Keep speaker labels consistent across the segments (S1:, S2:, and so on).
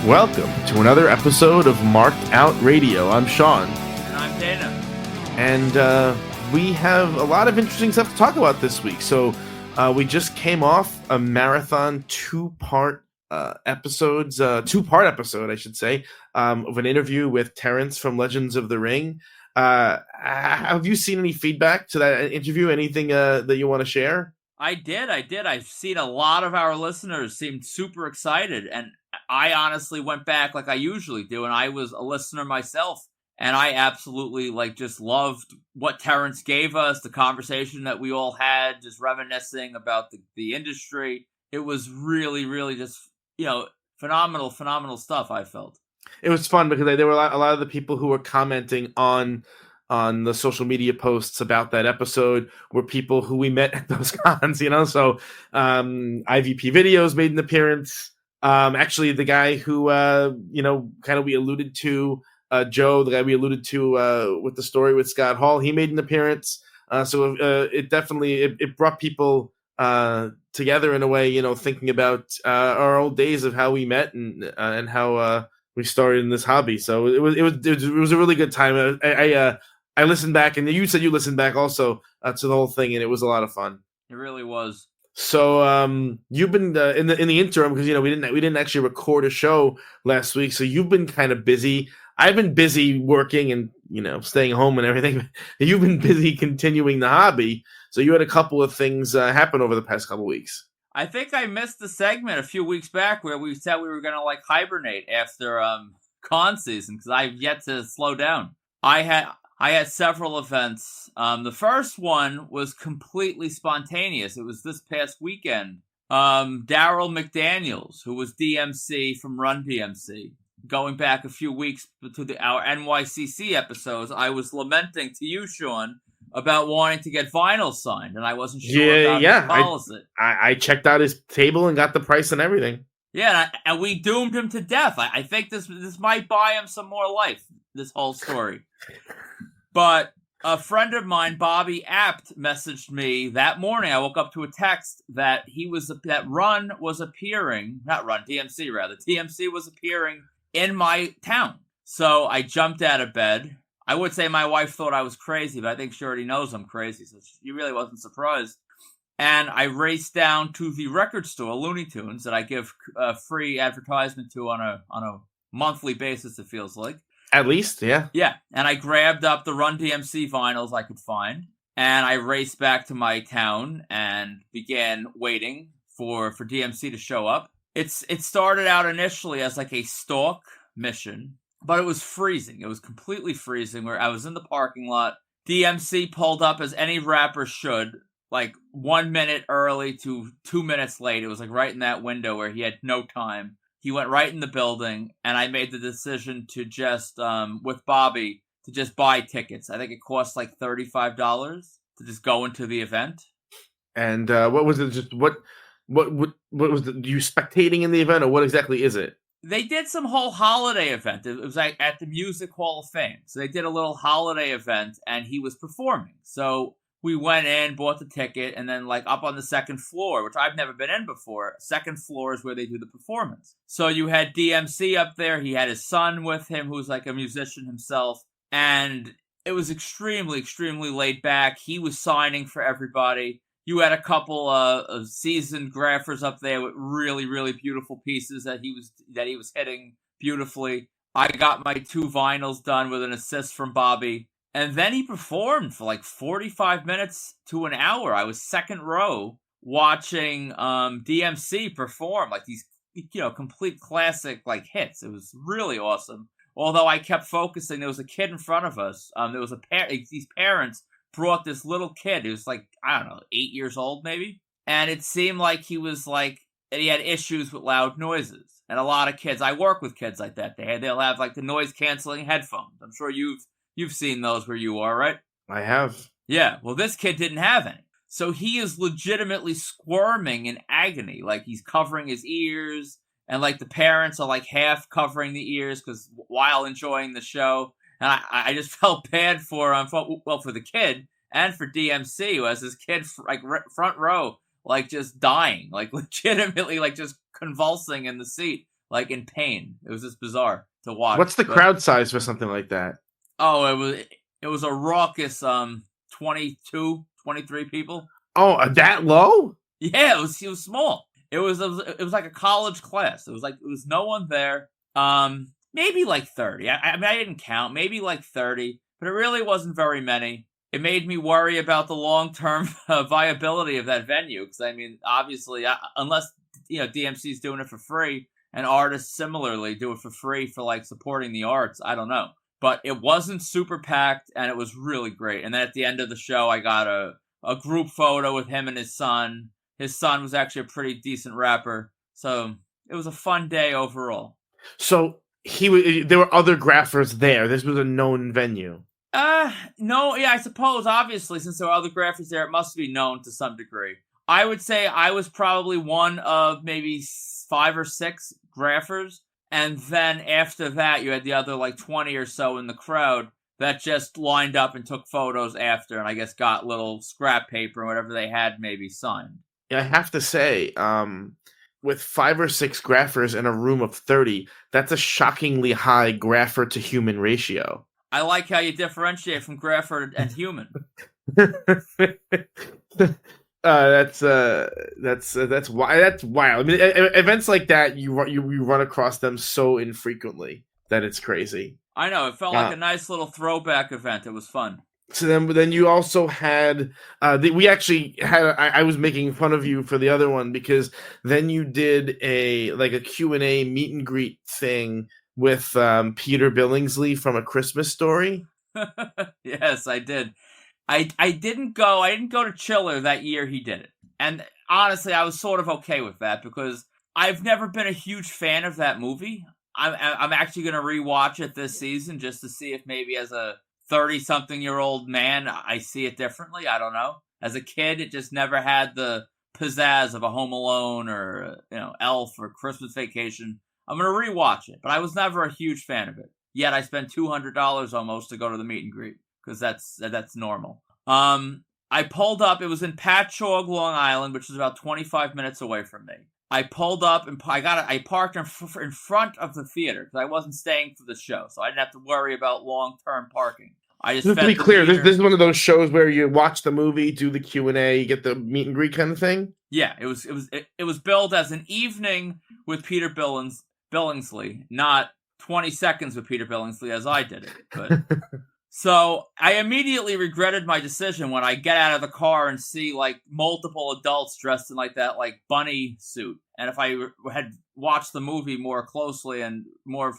S1: Welcome to another episode of Marked Out Radio. I'm Sean.
S2: And I'm Dana.
S1: And we have a lot of interesting stuff to talk about this week. So we just came off a marathon two-part episode, I should say, of an interview with Terence from Legends of the Ring. Have you seen any feedback to that interview? Anything that you want to share?
S2: I did. I've seen a lot of our listeners seemed super excited, and I honestly went back like I usually do, and I was a listener myself, and I absolutely just loved what Terrence gave us, the conversation that we all had, just reminiscing about the industry. It was really, really just, phenomenal stuff, I felt.
S1: It was fun because there were a lot of the people who were commenting on the social media posts about that episode were people who we met at those cons, So IVP Videos made an appearance. Actually, the guy who, kind of we alluded to, Joe, the guy we alluded to with the story with Scott Hall, he made an appearance. So it definitely, it brought people together in a way, thinking about our old days of how we met and how we started in this hobby. So it was a really good time. I listened back, and you said you listened back also to the whole thing, and it was a lot of fun.
S2: It really was.
S1: So you've been in the interim, because we didn't actually record a show last week, so you've been kind of busy. I've been busy working and staying home and everything. You've been busy continuing the hobby, so you had a couple of things happen over the past couple of weeks.
S2: I think I missed the segment a few weeks back where we said we were going to hibernate after con season, because I've yet to slow down. I had several events. The first one was completely spontaneous. It was this past weekend. Daryl McDaniels, who was DMC from Run DMC, going back a few weeks to our NYCC episodes, I was lamenting to you, Sean, about wanting to get vinyl signed, and I wasn't sure about his policy.
S1: I checked out his table and got the price and everything.
S2: Yeah, and we doomed him to death. I think this might buy him some more life, this whole story. But a friend of mine, Bobby Apt, messaged me that morning. I woke up to a text that DMC was appearing in my town. So I jumped out of bed. I would say my wife thought I was crazy, but I think she already knows I'm crazy, so she really wasn't surprised. And I raced down to the record store, Looney Tunes, that I give free advertisement to on a monthly basis, it feels like.
S1: At least, yeah.
S2: Yeah, and I grabbed up the Run DMC vinyls I could find, and I raced back to my town and began waiting for DMC to show up. It started out initially as a stalk mission, but it was freezing. It was completely freezing, where I was in the parking lot. DMC pulled up as any rapper should, 1 minute early to 2 minutes late. It was right in that window where he had no time. He went right in the building, and I made the decision to just, with Bobby, to just buy tickets. I think it cost $35 to just go into the event.
S1: And what was it? Just what was you spectating in the event, or what exactly is it?
S2: They did some whole holiday event. It was at the Music Hall of Fame. So they did a little holiday event, and he was performing. So we went in, bought the ticket, and then up on the second floor, which I've never been in before. Second floor is where they do the performance. So you had DMC up there. He had his son with him, who's a musician himself. And it was extremely, extremely laid back. He was signing for everybody. You had a couple of seasoned graphers up there with really, really beautiful pieces that he was hitting beautifully. I got my 2 vinyls done with an assist from Bobby. And then he performed for 45 minutes to an hour. I was second row watching DMC perform these, complete classic hits. It was really awesome. Although I kept focusing, there was a kid in front of us. There was these parents brought this little kid who was 8 years old maybe. And it seemed like he was he had issues with loud noises. And a lot of kids, I work with kids like that. They'll have the noise canceling headphones. I'm sure You've seen those where you are, right?
S1: I have.
S2: Yeah, well, this kid didn't have any. So he is legitimately squirming in agony. He's covering his ears, and the parents are half covering the ears while enjoying the show. And I just felt bad for him, for the kid and for DMC, who has this kid front row, just dying, legitimately, just convulsing in the seat. like in pain. It was just bizarre to watch.
S1: What's the
S2: But
S1: crowd size for something like that?
S2: it was a raucous 22, 23 people.
S1: Oh, that low?
S2: Yeah, it was small. It was like a college class. It was no one there. Maybe like 30. I mean, I didn't count. Maybe like 30, but it really wasn't very many. It made me worry about the long-term viability of that venue because I mean, obviously, unless DMC's doing it for free and artists similarly do it for free for like supporting the arts, I don't know. But it wasn't super packed and it was really great. And then at the end of the show, I got a group photo with him and his son. His son was actually a pretty decent rapper, so it was a fun day overall.
S1: So there were other graphers there. This was a known venue.
S2: No, yeah, I suppose, obviously, since there were other graphers there, it must be known to some degree. I would say I was probably one of maybe 5 or 6 graphers, and then after that, you had the other, like, 20 or so in the crowd that just lined up and took photos after, and I guess got little scrap paper or whatever they had maybe signed.
S1: Yeah, I have to say, with 5 or 6 graphers in a room of 30, that's a shockingly high grapher to human ratio.
S2: I like how you differentiate from grapher and human.
S1: That's wild. I mean, events like that you run across them so infrequently that it's crazy.
S2: I know, it felt like a nice little throwback event. It was fun.
S1: So then you also had we actually had I was making fun of you for the other one because then you did a Q&A meet and greet thing with Peter Billingsley from A Christmas Story.
S2: Yes, I did. I didn't go to Chiller that year he did it. And honestly, I was sort of okay with that because I've never been a huge fan of that movie. I'm actually going to rewatch it this season just to see if maybe as a 30-something-year-old man I see it differently. I don't know. As a kid, it just never had the pizzazz of a Home Alone or Elf or Christmas Vacation. I'm going to rewatch it, but I was never a huge fan of it. Yet I spent $200 almost to go to the meet and greet because that's normal. I pulled up. It was in Patchogue, Long Island, which is about 25 minutes away from me. I pulled up and I parked in front of the theater because I wasn't staying for the show, so I didn't have to worry about long-term parking. Just to
S1: be clear, this is one of those shows where you watch the movie, do the Q&A, you get the meet and greet kind of thing.
S2: Yeah, it was billed as an evening with Peter Billingsley, not 20 seconds with Peter Billingsley as I did it. But so I immediately regretted my decision when I get out of the car and see like multiple adults dressed in like that like bunny suit. And if I had watched the movie more closely and more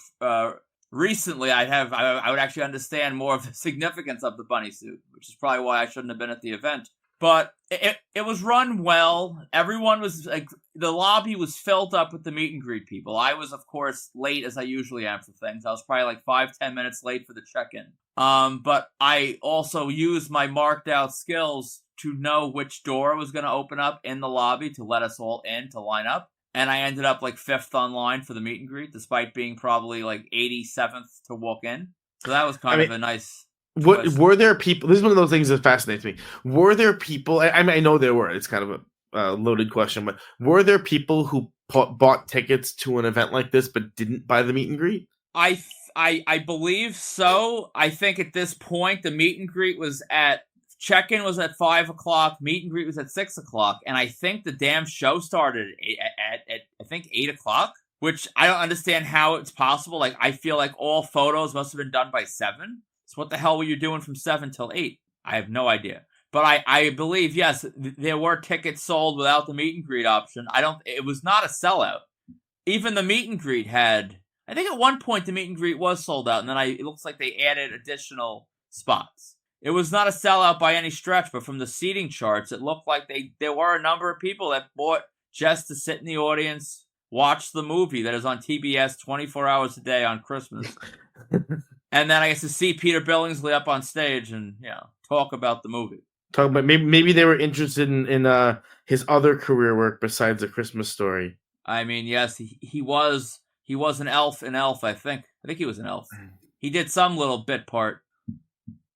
S2: recently, I would actually understand more of the significance of the bunny suit, which is probably why I shouldn't have been at the event. But it was run well. Everyone was like, the lobby was filled up with the meet and greet people. I was, of course, late as I usually am for things. I was probably like 5-10 minutes late for the check-in. But I also used my marked out skills to know which door was going to open up in the lobby to let us all in to line up. And I ended up like 5th online for the meet and greet, despite being probably like 87th to walk in. So that was kind of a nice.
S1: Were there people? This is one of those things that fascinates me. Were there people? I mean, I know there were. It's kind of a loaded question, but were there people who bought tickets to an event like this but didn't buy the meet and greet?
S2: I believe so. I think at this point the meet and greet was check-in was at 5:00, meet and greet was at 6:00, and I think the damn show started at I think 8:00, which I don't understand how it's possible. Like, I feel like all photos must have been done by 7. So what the hell were you doing from 7 till 8? I have no idea. But I believe, yes, there were tickets sold without the meet and greet option. It was not a sellout. Even the meet and greet had, I think at one point the meet and greet was sold out, and then it looks like they added additional spots. It was not a sellout by any stretch, but from the seating charts, it looked like there were a number of people that bought just to sit in the audience, watch the movie that is on TBS 24 hours a day on Christmas. And then I guess to see Peter Billingsley up on stage and talk about the movie.
S1: Talk about maybe they were interested in his other career work besides A Christmas Story.
S2: I mean, yes, he was an elf in Elf. I think he was an elf. He did some little bit part.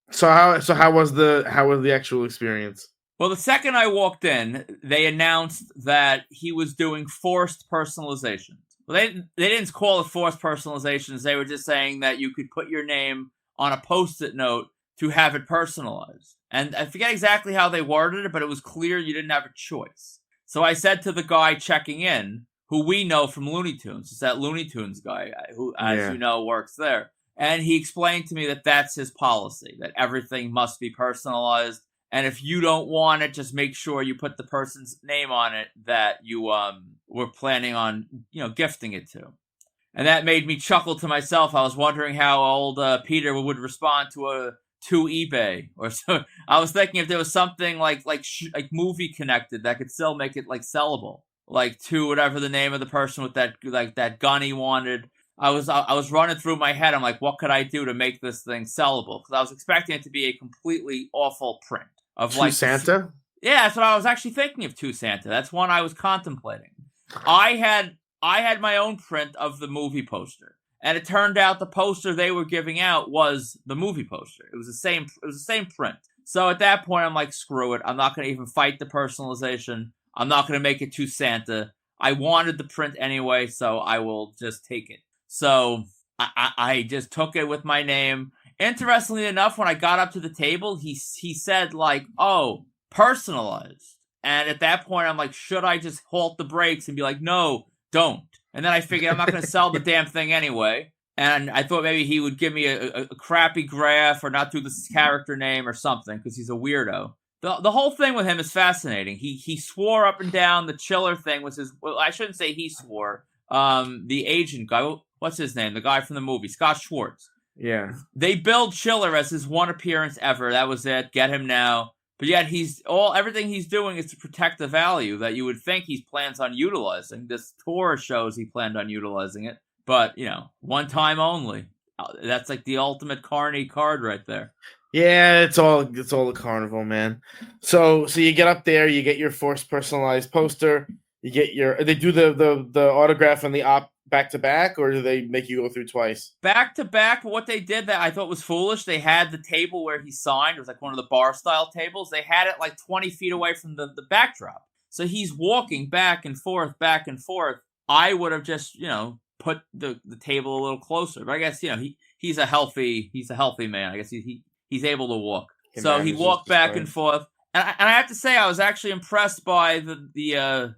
S1: So how was the actual experience?
S2: Well, the second I walked in, they announced that he was doing forced personalization. Well, they didn't call it forced personalizations. They were just saying that you could put your name on a post-it note to have it personalized. And I forget exactly how they worded it, but it was clear you didn't have a choice. So I said to the guy checking in, who we know from Looney Tunes, it's that Looney Tunes guy who, as you know, works there. And he explained to me that that's his policy, that everything must be personalized. And if you don't want it, just make sure you put the person's name on it that you were planning on, gifting it to. And that made me chuckle to myself. I was wondering how old Peter would respond to eBay, or so. I was thinking if there was something like movie connected that could still make it like sellable, like to whatever the name of the person with that gun he wanted. I was running through my head. I'm like, what could I do to make this thing sellable? Because I was expecting it to be a completely awful print of
S1: To Santa.
S2: Yeah, that's what I was actually thinking of. To Santa. That's one I was contemplating. I had my own print of the movie poster, and it turned out the poster they were giving out was the movie poster. It was the same print. So at that point, I'm like, screw it. I'm not going to even fight the personalization. I'm not going to make it To Santa. I wanted the print anyway, so I will just take it. So I just took it with my name. Interestingly enough, when I got up to the table, he said like, "Oh, personalized." And at that point, I'm like, should I just halt the brakes and be like, "No, don't"? And then I figured I'm not going to sell the damn thing anyway. And I thought maybe he would give me a crappy graph or not do the character name or something because he's a weirdo. The whole thing with him is fascinating. He swore up and down the Chiller thing was his. Well, I shouldn't say he swore. The agent guy. What's his name? The guy from the movie, Scott Schwartz.
S1: Yeah.
S2: They billed Chiller as his one appearance ever. That was it. Get him now. But yet everything he's doing is to protect the value that you would think he plans on utilizing. This tour shows he planned on utilizing it. But, one time only. That's like the ultimate carny card right there.
S1: Yeah, it's all a carnival, man. So you get up there, you get your forced personalized poster, you get they do the autograph and the op back to back, or do they make you go through twice?
S2: Back to back, but what they did that I thought was foolish, they had the table where he signed. It was like one of the bar style tables. They had it like 20 feet away from the backdrop. So he's walking back and forth, back and forth. I would have just, put the table a little closer. But I guess, he's a healthy man. I guess he's able to walk. So he walked back and forth. And I have to say, I was actually impressed by the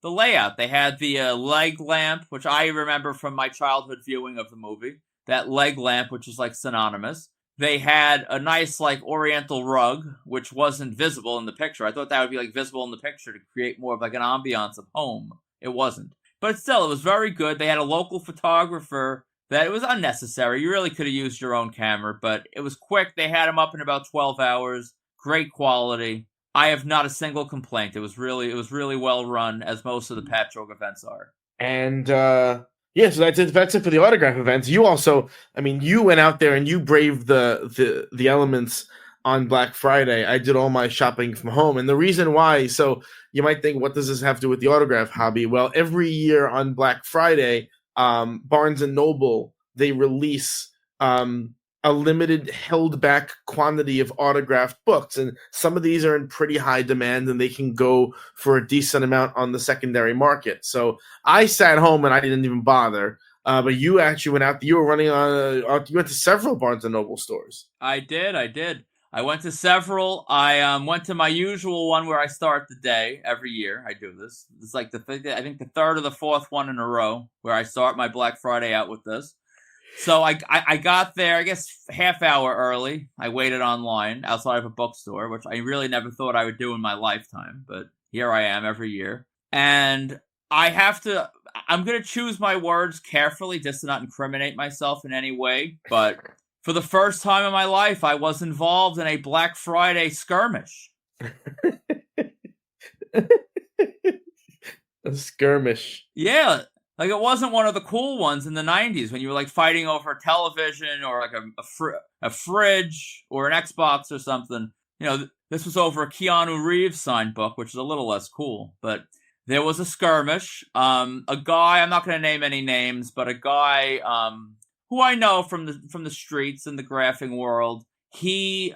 S2: layout. They had the leg lamp, which I remember from my childhood viewing of the movie. That leg lamp, which is like synonymous. They had a nice like oriental rug, which wasn't visible in the picture. I thought that would be like visible in the picture to create more of like an ambiance of home. It wasn't. But still, it was very good. They had a local photographer that it was unnecessary. You really could have used your own camera, but it was quick. They had him up in about 12 hours. Great quality. I have not a single complaint. It was really well run, as most of the Pat Joke events are.
S1: And so that's it for the autograph events. You also, you went out there and you braved the elements on Black Friday. I did all my shopping from home, and the reason why. So you might think, what does this have to do with the autograph hobby? Well, every year on Black Friday, Barnes and Noble, they release a limited held back quantity of autographed books, and some of these are in pretty high demand and they can go for a decent amount on the secondary market. So I sat home and I didn't even bother, but you actually went out. You were running you went to several Barnes and Noble stores.
S2: I did I went to several. I went to my usual one where I start the day every year. I do this. It's like I think the third or the fourth one in a row where I start my Black Friday out with this. So I got there, I guess, half hour early. I waited online outside of a bookstore, which I really never thought I would do in my lifetime. But here I am every year. And I'm going to choose my words carefully just to not incriminate myself in any way. But for the first time in my life, I was involved in a Black Friday skirmish.
S1: A skirmish.
S2: Yeah. Like, it wasn't one of the cool ones in the 90s when you were, like, fighting over a television or, like, a fridge or an Xbox or something. This was over a Keanu Reeves signed book, which is a little less cool. But there was a skirmish. A guy, I'm not going to name any names, but a guy who I know from the streets in the graphing world, he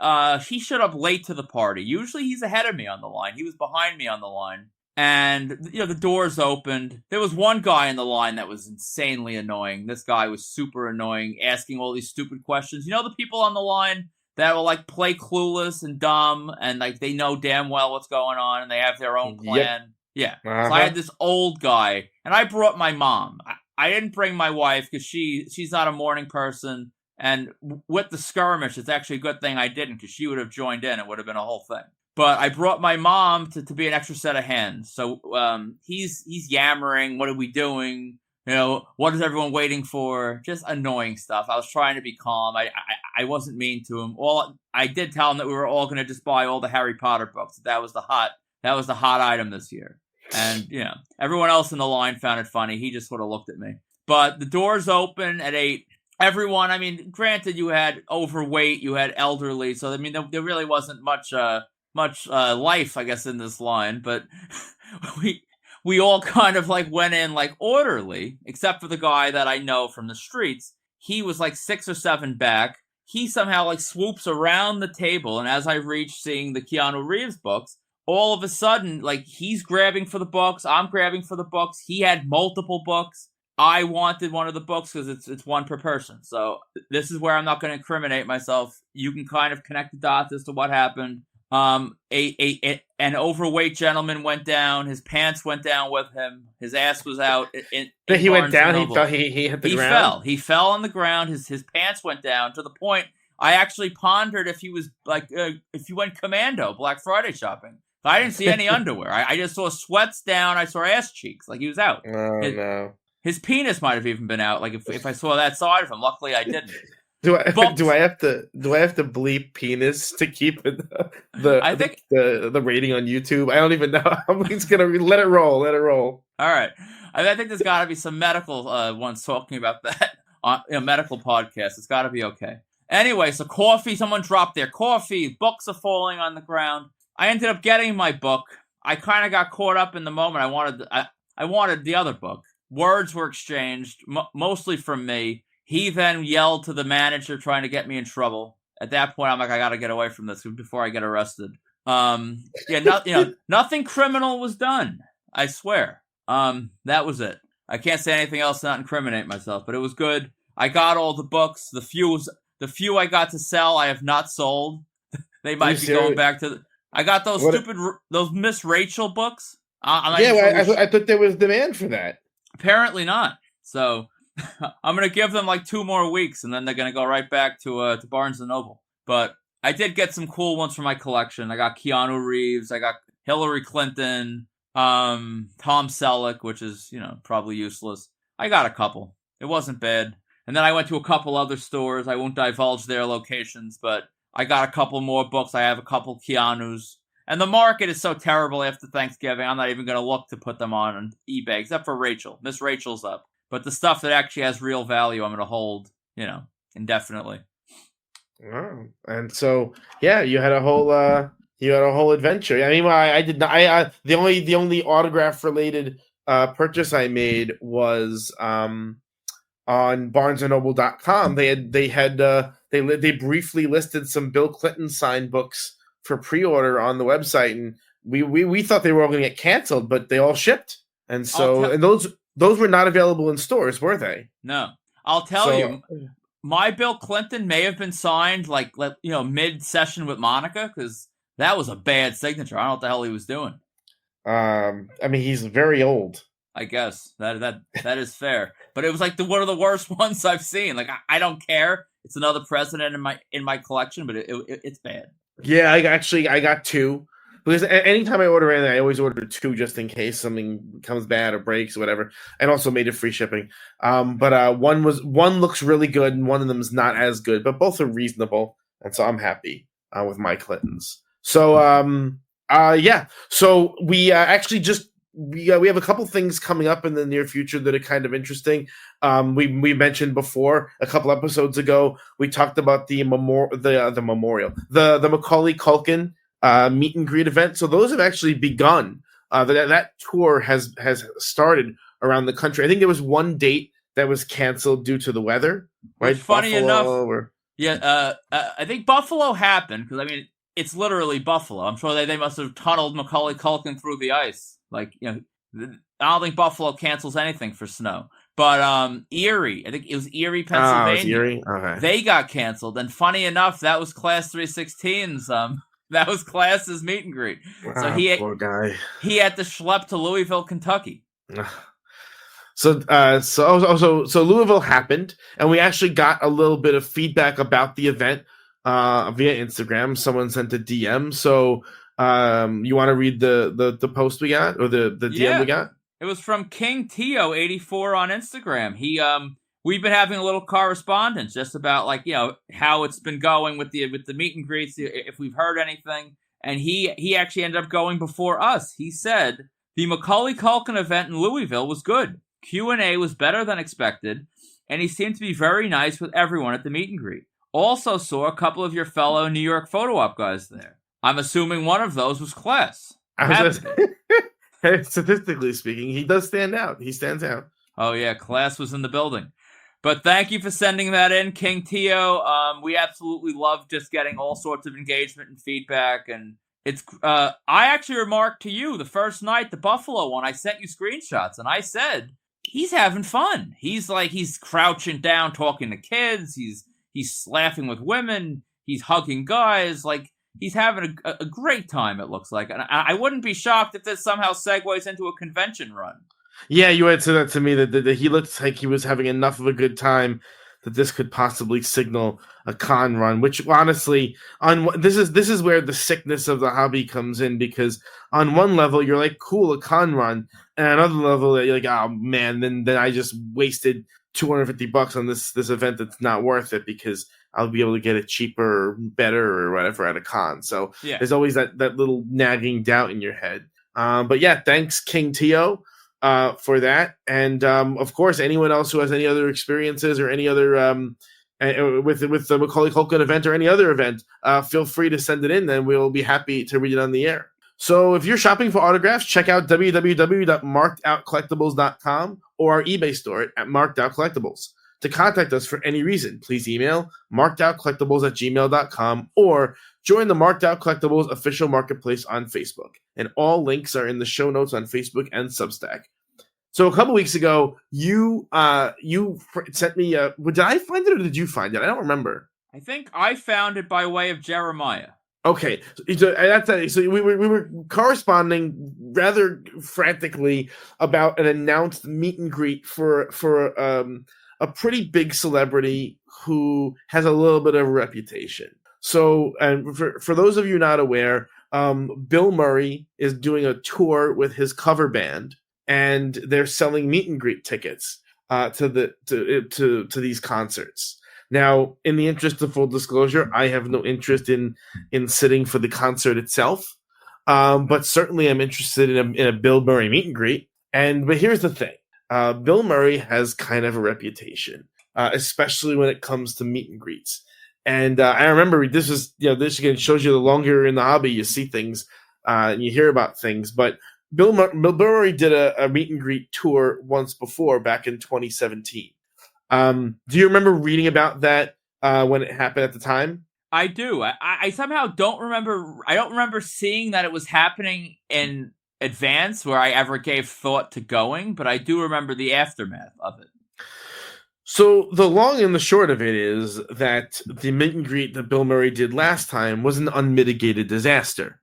S2: showed up late to the party. Usually he's ahead of me on the line. He was behind me on the line. And the doors opened. There was one guy in the line that was insanely annoying. This guy was super annoying, asking all these stupid questions. The people on the line that will like play clueless and dumb, and like they know damn well what's going on, and they have their own
S1: Yep.
S2: plan. Yeah. So I
S1: Uh-huh.
S2: had this old guy, and I brought my mom. I didn't bring my wife because she's not a morning person. And with the skirmish, it's actually a good thing I didn't, because she would have joined in. It would have been a whole thing. But I brought my mom to be an extra set of hands. So he's yammering, "What are we doing? What is everyone waiting for?" Just annoying stuff. I was trying to be calm. I wasn't mean to him. I did tell him that we were all going to just buy all the Harry Potter books. That was the hot item this year. And everyone else in the line found it funny. He just sort of looked at me. But the doors open at 8. Everyone, I mean, granted, you had overweight, you had elderly, so I mean, there really wasn't much life, I guess, in this line, but we all kind of like went in like orderly, except for the guy that I know from the streets. He was like 6 or 7 back. He somehow like swoops around the table, and as I reach seeing the Keanu Reeves books, all of a sudden, like, he's grabbing for the books, I'm grabbing for the books. He had multiple books. I wanted one of the books because it's one per person. So this is where I'm not going to incriminate myself. You can kind of connect the dots as to what happened. An overweight gentleman went down. His pants went down with him. His ass was out.
S1: He went down. He fell. He hit the ground.
S2: He fell on the ground. His pants went down to the point I actually pondered if he was like if he went commando Black Friday shopping. I didn't see any underwear. I just saw sweats down. I saw ass cheeks. Like, he was out.
S1: Oh, no.
S2: His penis might have even been out. Like, if I saw that side of him. Luckily, I didn't.
S1: Do I have to bleep penis to keep the rating on YouTube? I don't even know. I'm just gonna let it roll. Let it roll.
S2: All right. I think there's got to be some medical ones talking about that on a medical podcast. It's got to be okay. Anyway, so coffee. Someone dropped their coffee. Books are falling on the ground. I ended up getting my book. I kind of got caught up in the moment. I wanted the other book. Words were exchanged, mostly from me. He then yelled to the manager, trying to get me in trouble. At that point, I'm like, I got to get away from this before I get arrested. Nothing criminal was done. I swear. That was it. I can't say anything else to not incriminate myself, but it was good. I got all the books. The few I got to sell, I have not sold. They might be going back to. I got those those Miss Rachel books.
S1: I thought there was demand for that.
S2: Apparently not. So I'm gonna give them like 2 more weeks, and then they're gonna go right back to Barnes and Noble. But I did get some cool ones for my collection. I got Keanu Reeves. I got Hillary Clinton. Tom Selleck, which is probably useless. I got a couple. It wasn't bad. And then I went to a couple other stores. I won't divulge their locations, but I got a couple more books. I have a couple Keanu's. And the market is so terrible after Thanksgiving, I'm not even going to look to put them on eBay, except for Rachel. Miss Rachel's up. But the stuff that actually has real value, I'm going to hold, indefinitely.
S1: Wow. And so, yeah, you had a whole adventure. I mean, I did not. The only autograph related purchase I made was on BarnesandNoble.com. They briefly listed some Bill Clinton signed books for pre-order on the website, and we thought they were all going to get canceled, but they all shipped. And so, and those were not available in stores, were they?
S2: No, I'll tell you. My Bill Clinton may have been signed like mid-session with Monica, because that was a bad signature. I don't know what the hell he was doing.
S1: I mean, he's very old.
S2: I guess that is fair, but it was like one of the worst ones I've seen. Like, I don't care. It's another president in my collection, but it's bad.
S1: Yeah, I got 2. Because anytime I order anything, I always order 2 just in case something comes bad or breaks or whatever. And also made it free shipping. But one looks really good and one of them is not as good, but both are reasonable. And so I'm happy with my Clintons. So yeah. So we actually we have a couple things coming up in the near future that are kind of interesting. We mentioned before a couple episodes ago, we talked about the memorial, the Macaulay Culkin meet and greet event. So those have actually begun. That tour has started around the country. I think there was one date that was canceled due to the weather. Right?
S2: Funny enough, I think Buffalo happened because I mean it's literally Buffalo. I'm sure they must have tunneled Macaulay Culkin through the ice. Like, I don't think Buffalo cancels anything for snow. But Erie, I think it was Erie,
S1: Oh, it's
S2: Pennsylvania.
S1: Erie? Okay.
S2: They got canceled. And funny enough, that was Class 316's that was Class's meet and greet. So
S1: Poor guy.
S2: he had to schlep to Louisville, Kentucky.
S1: So Louisville happened, and we actually got a little bit of feedback about the event via Instagram. Someone sent a DM. So you want to read the post we got, or the DM we got?
S2: It was from King Tio 84 on Instagram. We've been having a little correspondence just about how it's been going with the meet and greets, if we've heard anything. And he actually ended up going before us. He said the Macaulay Culkin event in Louisville was good. Q&A was better than expected, and he seemed to be very nice with everyone at the meet and greet. Also saw a couple of your fellow New York photo op guys there. I'm assuming one of those was Class.
S1: Statistically speaking, he does stand out. He stands out.
S2: Oh yeah, Class was in the building. But thank you for sending that in, King Tio. We absolutely love just getting all sorts of engagement and feedback. And it's I actually remarked to you the first night, the Buffalo one, I sent you screenshots, and I said, he's having fun. He's crouching down talking to kids. He's laughing with women. He's hugging guys. He's having a great time, it looks like. And I wouldn't be shocked if this somehow segues into a convention run.
S1: Yeah, you had said that to me, that he looked like he was having enough of a good time that this could possibly signal a con run, which honestly, this is where the sickness of the hobby comes in, because on one level you're like, cool, a con run, and on another level you're like, oh man, then I just wasted $250 on this event that's not worth it, because I'll be able to get it cheaper or better or whatever at a con. So there's always that little nagging doubt in your head. But yeah, thanks King Tio for that. And of course, anyone else who has any other experiences or any other with the Macaulay Culkin event or any other event, feel free to send it in, and we'll be happy to read it on the air. So if you're shopping for autographs, check out www.markedoutcollectibles.com or our eBay store at Marked Out Collectibles. To contact us for any reason, please email markedoutcollectibles@gmail.com or join the Marked Out Collectibles official marketplace on Facebook. And all links are in the show notes on Facebook and Substack. So a couple weeks ago, you sent me did I find it or did you find it? I don't remember.
S2: I think I found it by way of Jeremiah.
S1: Okay, so we were corresponding rather frantically about an announced meet and greet for a pretty big celebrity who has a little bit of a reputation. So, and for those of you not aware, Bill Murray is doing a tour with his cover band, and they're selling meet and greet tickets to these concerts. Now, in the interest of full disclosure, I have no interest in sitting for the concert itself, but certainly I'm interested in a Bill Murray meet and greet. But here's the thing. Bill Murray has kind of a reputation, especially when it comes to meet and greets. And I remember this again shows you the longer you're in the hobby, you see things and you hear about things. But Bill Murray did a meet and greet tour once before, back in 2017. Do you remember reading about that when it happened at the time?
S2: I do. I somehow don't remember. I don't remember seeing that it was happening in advance where I ever gave thought to going, but I do remember the aftermath of it.
S1: So the long and the short of it is that the meet and greet that Bill Murray did last time was an unmitigated disaster.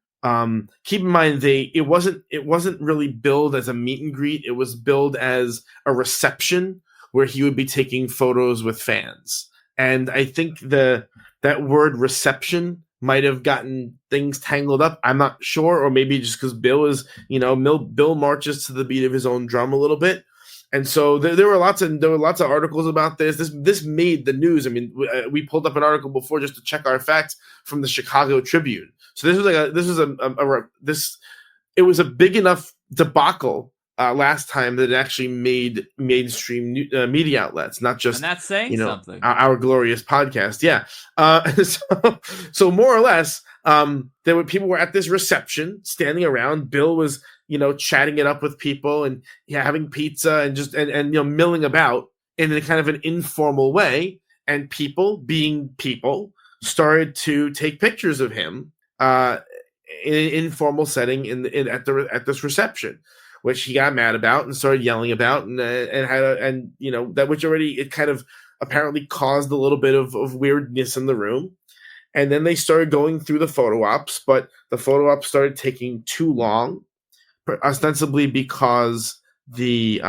S1: Keep in mind, it wasn't really billed as a meet and greet. It was billed as a reception where he would be taking photos with fans. And I think that word reception might have gotten things tangled up. I'm not sure, or maybe just because Bill marches to the beat of his own drum a little bit. And so there were lots of articles about this. This made the news. I mean, we pulled up an article before just to check our facts from the Chicago Tribune. So it was a big enough debacle last time that it actually made mainstream media outlets, not just,
S2: and that's saying something.
S1: Our glorious podcast. Yeah. So more or less, people were at this reception standing around. Bill was, chatting it up with people and having pizza and just, and milling about in a kind of an informal way. And people, being people, started to take pictures of him in an informal setting at this reception, which he got mad about and started yelling about, and that, which already, it kind of apparently caused a little bit of weirdness in the room. And then they started going through the photo ops, but the photo ops started taking too long, ostensibly because the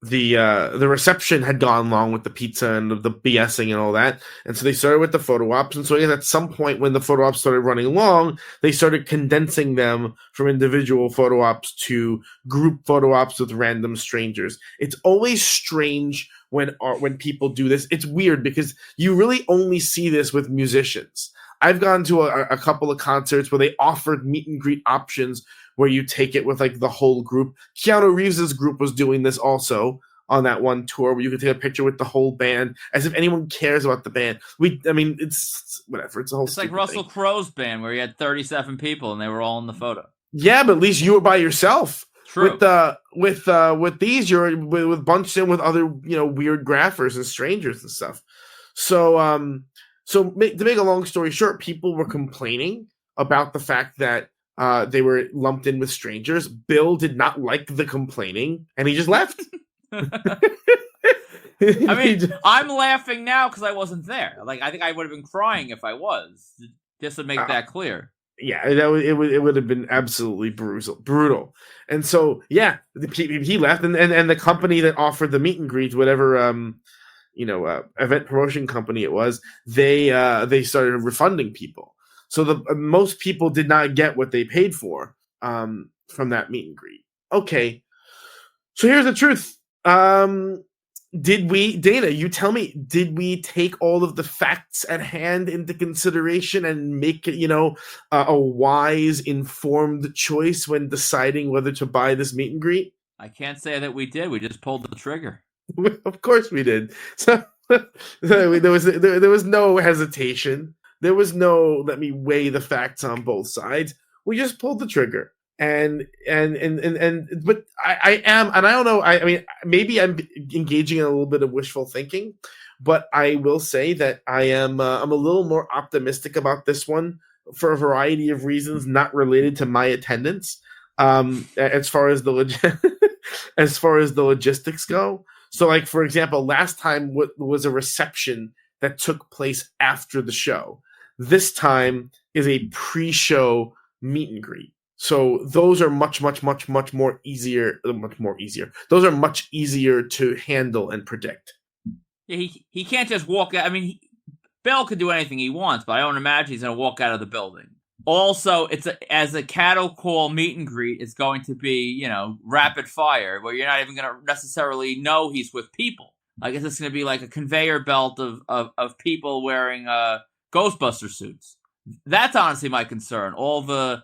S1: reception had gone long with the pizza and the BSing and all that. And so they started with the photo ops. And so at some point when the photo ops started running long, they started condensing them from individual photo ops to group photo ops with random strangers. It's always strange when people do this. It's weird because you really only see this with musicians. I've gone to a couple of concerts where they offered meet and greet options where you take it with like the whole group. Keanu Reeves' group was doing this also on that one tour where you could take a picture with the whole band, as if anyone cares about the band. It's whatever. It's a whole.
S2: It's like Russell Crowe's band where he had 37 people and they were all in the photo.
S1: Yeah, but at least you were by yourself.
S2: True.
S1: With these, you're with bunched in with other weird graphers and strangers and stuff. So to make a long story short, people were complaining about the fact that they were lumped in with strangers. Bill did not like the complaining, and he just left.
S2: I mean, I'm laughing now because I wasn't there. Like, I think I would have been crying if I was. Just to make that clear.
S1: Yeah, it would have been absolutely brutal. And so, yeah, he left, and the company that offered the meet and greet, whatever event promotion company it was, they started refunding people. So most people did not get what they paid for from that meet and greet. Okay, so here's the truth. Dana, you tell me, did we take all of the facts at hand into consideration and make a wise, informed choice when deciding whether to buy this meet and greet?
S2: I can't say that we did. We just pulled the trigger.
S1: Of course we did. So there was no hesitation. There was no let me weigh the facts on both sides. We just pulled the trigger. But I am, and I don't know, I mean, maybe I'm engaging in a little bit of wishful thinking, but I will say that I'm a little more optimistic about this one for a variety of reasons not related to my attendance. As far as the logistics go. So, like, for example, last time was a reception that took place after the show. This time is a pre-show meet and greet. So those are much more easier. Those are much easier to handle and predict.
S2: Yeah, he can't just walk out. I mean, Bell could do anything he wants, but I don't imagine he's going to walk out of the building. Also, as a cattle call meet and greet, it's going to be, rapid fire, where you're not even going to necessarily know he's with people. I guess it's going to be like a conveyor belt of people wearing Ghostbuster suits. That's honestly my concern. All the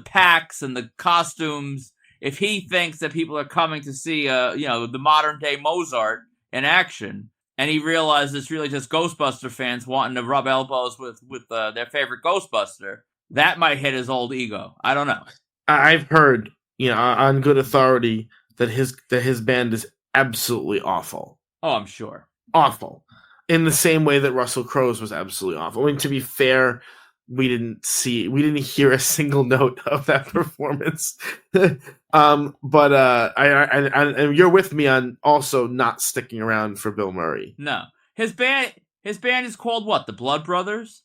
S2: packs and the costumes. If he thinks that people are coming to see the modern day Mozart in action, and he realizes it's really just Ghostbuster fans wanting to rub elbows with their favorite Ghostbuster, that might hit his old ego. I don't know.
S1: I've heard, on good authority, that his band is absolutely awful.
S2: Oh, I'm sure.
S1: Awful. In the same way that Russell Crowe's was absolutely awful. I mean, to be fair, we didn't hear a single note of that performance. But you're with me on also not sticking around for Bill Murray.
S2: No. His band is called what? The Blood Brothers?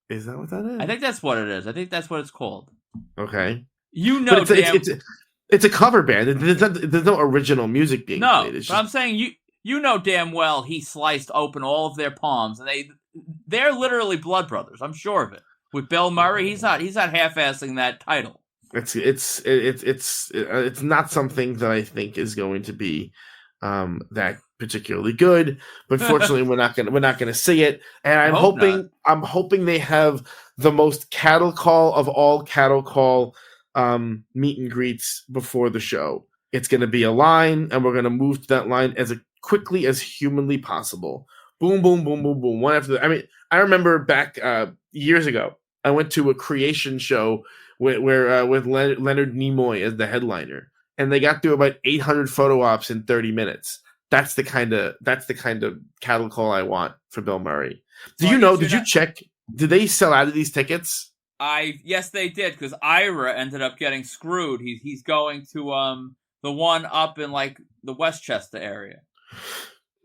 S1: Is that what that is?
S2: I think that's what it is. I think that's what it's called.
S1: Okay.
S2: It's
S1: a cover band. There's no original music being played.
S2: But I'm saying you know damn well he sliced open all of their palms, and they're literally blood brothers. I'm sure of it. With Bill Murray, he's not half-assing that title.
S1: It's not something that I think is going to be that particularly good. But fortunately, we're not gonna see it. And I'm hoping they have the most cattle call of all cattle call meet and greets before the show. It's going to be a line, and we're going to move to that line as quickly as humanly possible. Boom, boom, boom, boom, boom. One after the. I mean, I remember back years ago, I went to a creation show with Leonard Nimoy as the headliner, and they got through about 800 photo ops in 30 minutes. That's the kind of cattle call I want for Bill Murray. Did you check Did they sell out of these tickets?
S2: Yes, they did, because Ira ended up getting screwed. He's going to the one up in like the Westchester area.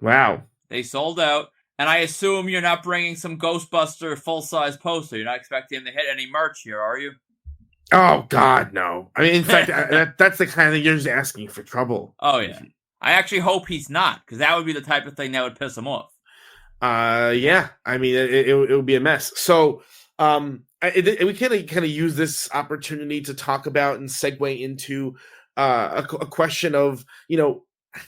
S1: Wow.
S2: They sold out, and I assume you're not bringing some Ghostbuster full size poster. You're not expecting him to hit any merch here, are you?
S1: Oh God, no. I mean, in fact, that's the kind of thing you're just asking for trouble.
S2: Oh yeah. I actually hope he's not, because that would be the type of thing that would piss him off.
S1: Yeah. I mean, it would be a mess. So, we kind of use this opportunity to talk about and segue into a question of,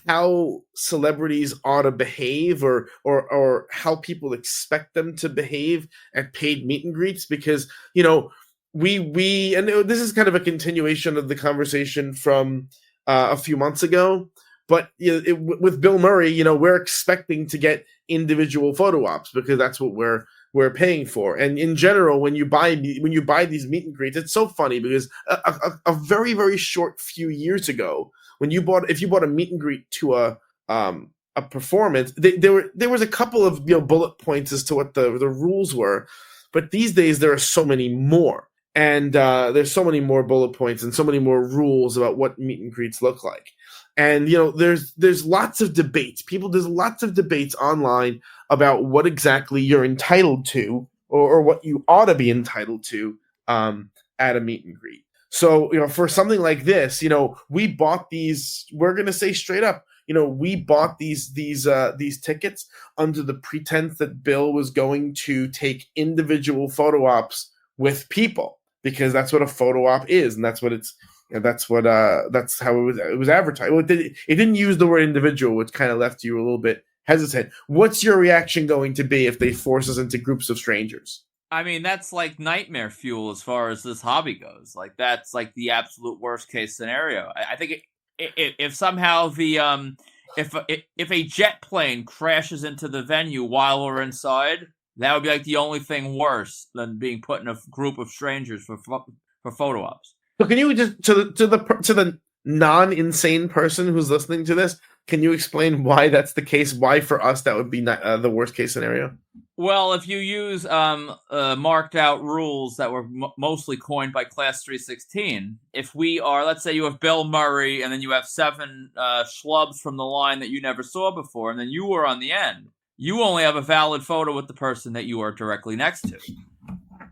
S1: how celebrities ought to behave, or how people expect them to behave at paid meet and greets, because we and this is kind of a continuation of the conversation from a few months ago. But with Bill Murray, we're expecting to get individual photo ops because that's what we're paying for. And in general, when you buy these meet and greets, it's so funny because a very, very short few years ago, if you bought a meet and greet to a performance, there was a couple of bullet points as to what the rules were, but these days there are so many more. And there's so many more bullet points and so many more rules about what meet and greets look like. And there's lots of debates. There's lots of debates online about what exactly you're entitled to, or what you ought to be entitled to at a meet and greet. So for something like this, we bought these. We're gonna say straight up, we bought these tickets under the pretense that Bill was going to take individual photo ops with people, because that's what a photo op is, and that's what it's. That's how it was advertised. Well, it didn't use the word individual, which kind of left you a little bit hesitant. What's your reaction going to be if they force us into groups of strangers?
S2: I mean, that's like nightmare fuel as far as this hobby goes. Like, that's like the absolute worst case scenario. I think if somehow if a jet plane crashes into the venue while we're inside, that would be like the only thing worse than being put in a group of strangers for photo ops.
S1: So can you just to the non-insane person who's listening to this, can you explain why that's the case? Why for us that would be the worst case scenario?
S2: Well, if you use marked out rules that were mostly coined by Class 316, if we are, let's say you have Bill Murray and then you have 7 schlubs from the line that you never saw before, and then you are on the end, you only have a valid photo with the person that you are directly next to.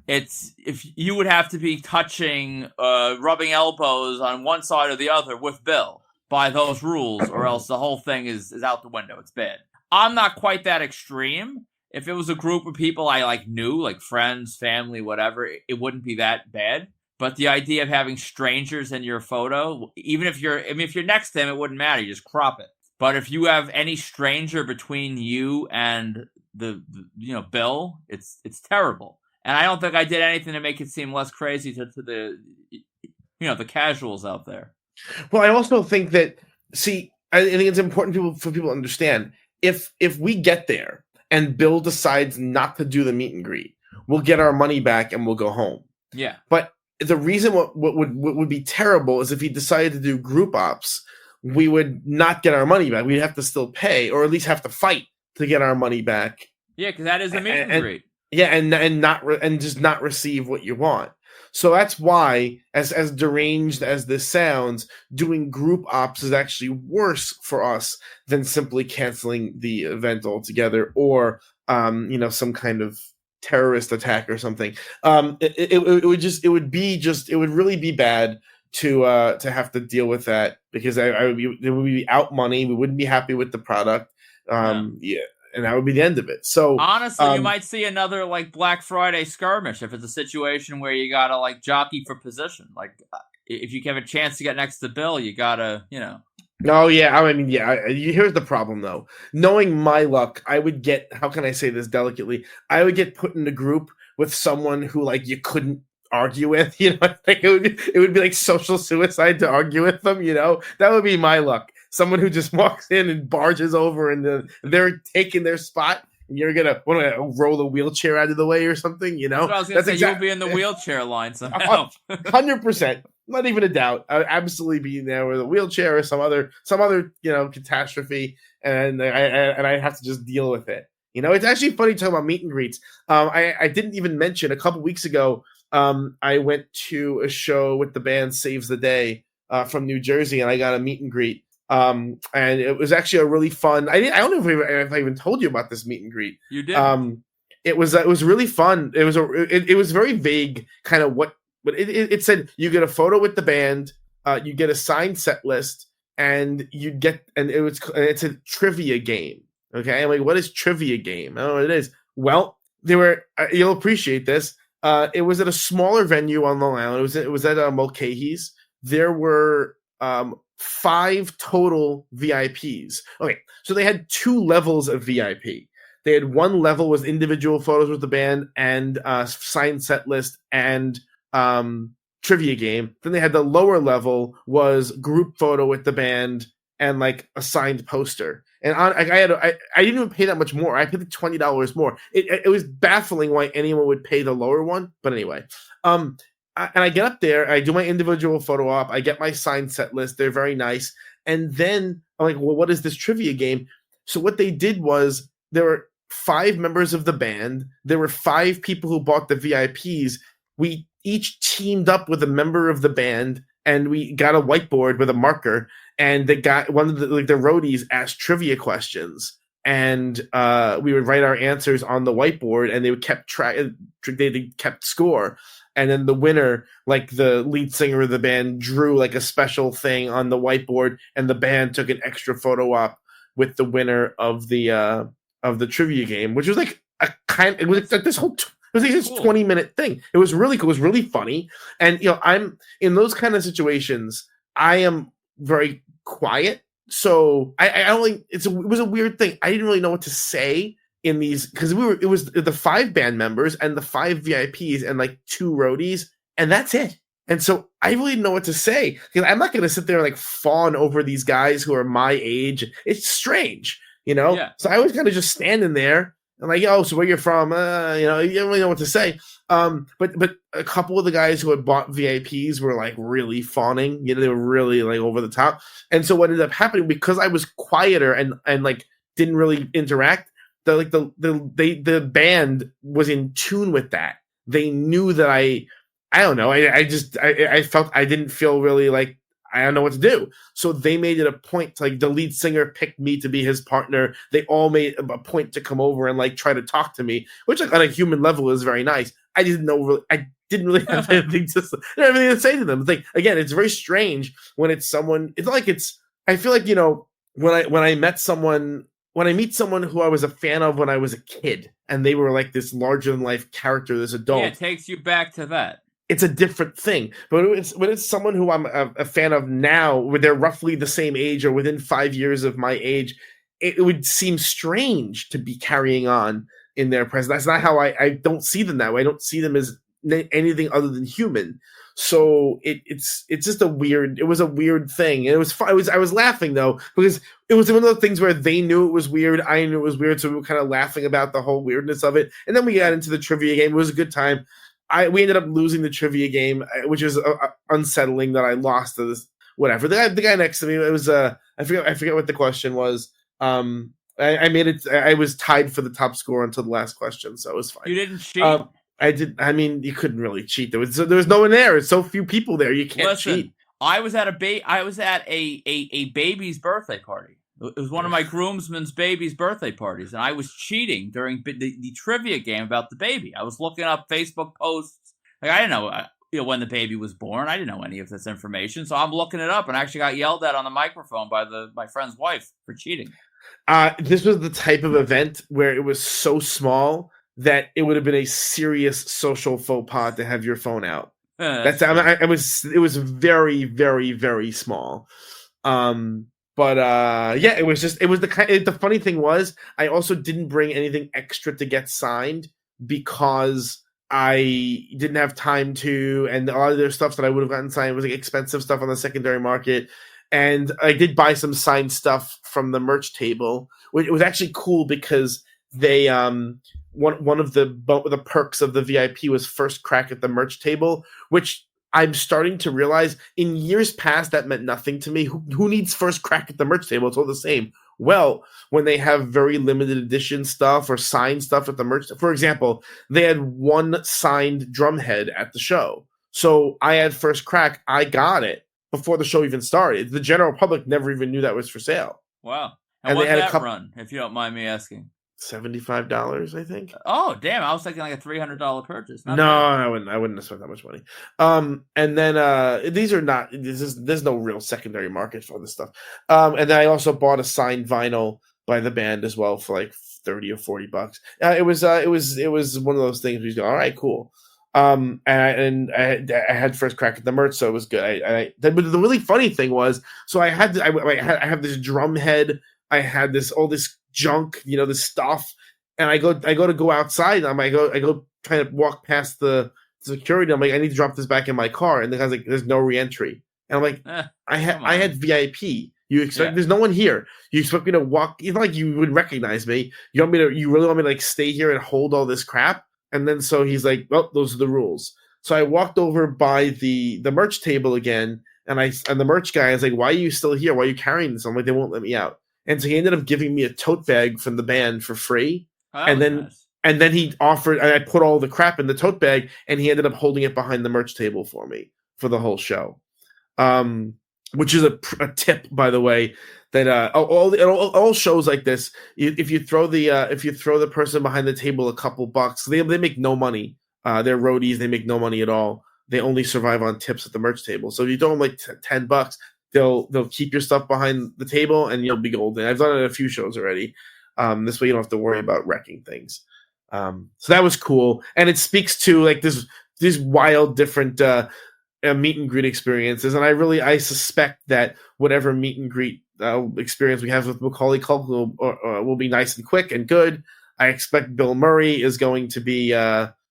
S2: If you would have to be touching, rubbing elbows on one side or the other with Bill by those rules, or else the whole thing is out the window. It's bad. I'm not quite that extreme. If it was a group of people I knew, like friends, family, whatever, it wouldn't be that bad. But the idea of having strangers in your photo, even if you're next to them, it wouldn't matter. You just crop it. But if you have any stranger between you and the Bill, it's terrible. And I don't think I did anything to make it seem less crazy to the the casuals out there.
S1: Well, I also think that I think it's important for people to understand, if we get there and Bill decides not to do the meet and greet, we'll get our money back and we'll go home.
S2: Yeah.
S1: But the reason what would be terrible is if he decided to do group ops, we would not get our money back. We'd have to still pay, or at least have to fight to get our money back.
S2: Yeah, because that is a meet and greet.
S1: Yeah, and just not receive what you want. So that's why, as deranged as this sounds, doing group ops is actually worse for us than simply canceling the event altogether, or some kind of terrorist attack or something. It would really be bad to have to deal with that, because it would be out money. We wouldn't be happy with the product. Yeah. And that would be the end of it. So
S2: honestly, you might see another Black Friday skirmish if it's a situation where you gotta jockey for position. If you have a chance to get next to Bill, you gotta
S1: Oh yeah, I mean yeah. Here's the problem though. Knowing my luck, I would get. How can I say this delicately? I would get put in a group with someone who you couldn't argue with. It would be like social suicide to argue with them. That would be my luck. Someone who just walks in and barges over, and they're taking their spot, and you're gonna want to roll the wheelchair out of the way or something.
S2: That's what I was gonna say. You'll be in the wheelchair line somehow.
S1: 100%, not even a doubt. I would absolutely be in there with a wheelchair or some other catastrophe, and I have to just deal with it. It's actually funny talking about meet and greets. I didn't even mention a couple weeks ago. I went to a show with the band Saves the Day from New Jersey, and I got a meet and greet. And it was actually a really fun. I don't know if I even told you about this meet and greet.
S2: You didn't.
S1: It was really fun. It was very vague, kind of what, but it said you get a photo with the band, you get a signed set list, and it's a trivia game. Okay, I'm like, what is trivia game? I don't know what it is. Well, you'll appreciate this. It was at a smaller venue on Long Island. It was at Mulcahy's. There were 5 total VIPs. Okay, so they had 2 levels of VIP. They had one level with individual photos with the band and signed set list and trivia game. Then they had the lower level was group photo with the band and like a signed poster. And I didn't even pay that much more. I paid like $20 more. It was baffling why anyone would pay the lower one. But anyway, and I get up there, I do my individual photo op, I get my signed set list. They're very nice. And then I'm like, well, what is this trivia game? So what they did was there were 5 members of the band. There were 5 people who bought the VIPs. We each teamed up with a member of the band, and we got a whiteboard with a marker. And they got one of the roadies asked trivia questions, and we would write our answers on the whiteboard, and they would kept track. They kept score, and then the winner, like the lead singer of the band, drew like a special thing on the whiteboard, and the band took an extra photo op with the winner of the trivia game, which was like it was like this whole. It was like this 20-minute thing. It was really cool. It was really funny. And, I'm in those kind of situations, I am very quiet. So I only, it was a weird thing. I didn't really know what to say in these, because it was the 5 band members and the 5 VIPs and like 2 roadies, and that's it. And so I really didn't know what to say, because I'm not going to sit there and like fawn over these guys who are my age. It's strange,
S2: Yeah.
S1: So I was kind of just standing there. I'm like, oh, so where you're from? You don't really know what to say. But a couple of the guys who had bought VIPs were like really fawning. They were really like over the top. And so what ended up happening, because I was quieter and like didn't really interact, the band was in tune with that. They knew that I don't know. I felt I didn't feel really like I don't know what to do. So they made it a point to, like, the lead singer picked me to be his partner. They all made a point to come over and like try to talk to me, which like on a human level is very nice. I didn't really have anything to say to them. It's like, again, it's very strange when it's someone. It's not like I feel like, when I meet someone who I was a fan of when I was a kid, and they were like this larger than life character, this adult.
S2: Yeah, it takes you back to that.
S1: It's a different thing. But when it's someone who I'm a fan of now, where they're roughly the same age or within 5 years of my age, it would seem strange to be carrying on in their presence. That's not how I don't see them that way. I don't see them as anything other than human. So it's just it was a weird thing. And it was fun. I was laughing though, because it was one of those things where they knew it was weird, I knew it was weird, so we were kind of laughing about the whole weirdness of it. And then we got into the trivia game. It was a good time. We ended up losing the trivia game, which is unsettling that I lost to this. Whatever. The guy next to me, it was I forget what the question was. I made it. I was tied for the top score until the last question, so it was fine.
S2: You didn't cheat.
S1: I did. I mean, you couldn't really cheat. There was no one there. There's so few people there. You can't cheat.
S2: I was at a baby's birthday party. It was one of my groomsmen's baby's birthday parties, and I was cheating during the trivia game about the baby. I was looking up Facebook posts. Like, I didn't know when the baby was born. I didn't know any of this information, so I'm looking it up, and I actually got yelled at on the microphone by my friend's wife for cheating.
S1: This was the type of event where it was so small that it would have been a serious social faux pas to have your phone out. It was very, very, very small. But yeah, it was the funny thing was, I also didn't bring anything extra to get signed because I didn't have time to, and a lot of their stuff that I would have gotten signed was like expensive stuff on the secondary market. And I did buy some signed stuff from the merch table, which was actually cool because they one of the perks of the VIP was first crack at the merch table, which I'm starting to realize in years past that meant nothing to me. Who needs first crack at the merch table? It's all the same. well when they have very limited edition stuff or signed stuff at the merch. For example, they had one signed drumhead at the show. So I had first crack. I got it before the show even started. The general public never even knew that was for sale.
S2: Wow. And
S1: And they
S2: what'd
S1: had a
S2: that
S1: couple
S2: run, if you don't mind me asking?
S1: $75, I think.
S2: Oh, damn. I was thinking like a $300 purchase. Not
S1: No,
S2: bad.
S1: I wouldn't have spent that much money. And then these are not there's no real secondary market for this stuff. And then I also bought a signed vinyl by the band as well for like 30 or $40. It was one of those things where you go, all right, cool. I had first crack at the merch, so it was good. But the really funny thing was, so I have this drum head, I had all this junk, this stuff, and I go to go outside, and I go trying to walk past the security. I'm like, I need to drop this back in my car, and the guy's like, there's no reentry, and I'm like, I had VIP. You expect there's no one here. You expect me to walk? It's not like you would recognize me. You really want me to like stay here and hold all this crap? And then so he's like, well, those are the rules. So I walked over by the merch table again, and the merch guy is like, why are you still here? Why are you carrying this? I'm like, they won't let me out. And so he ended up giving me a tote bag from the band for free.
S2: Oh,
S1: and then
S2: nice.
S1: and then he offered, and I put all the crap in the tote bag, and he ended up holding it behind the merch table for me for the whole show. Which is a tip, by the way, that all shows like this, if you throw the person behind the table a couple bucks, they make no money. They're roadies; they make no money at all. They only survive on tips at the merch table. So if you throw them like $10, they'll keep your stuff behind the table, and you'll be golden. I've done it at a few shows already. This way, you don't have to worry about wrecking things. So that was cool, and it speaks to like these wild different meet and greet experiences, and I suspect that whatever meet and greet experience we have with Macaulay Culkin will be nice and quick and good. I expect Bill Murray is going to be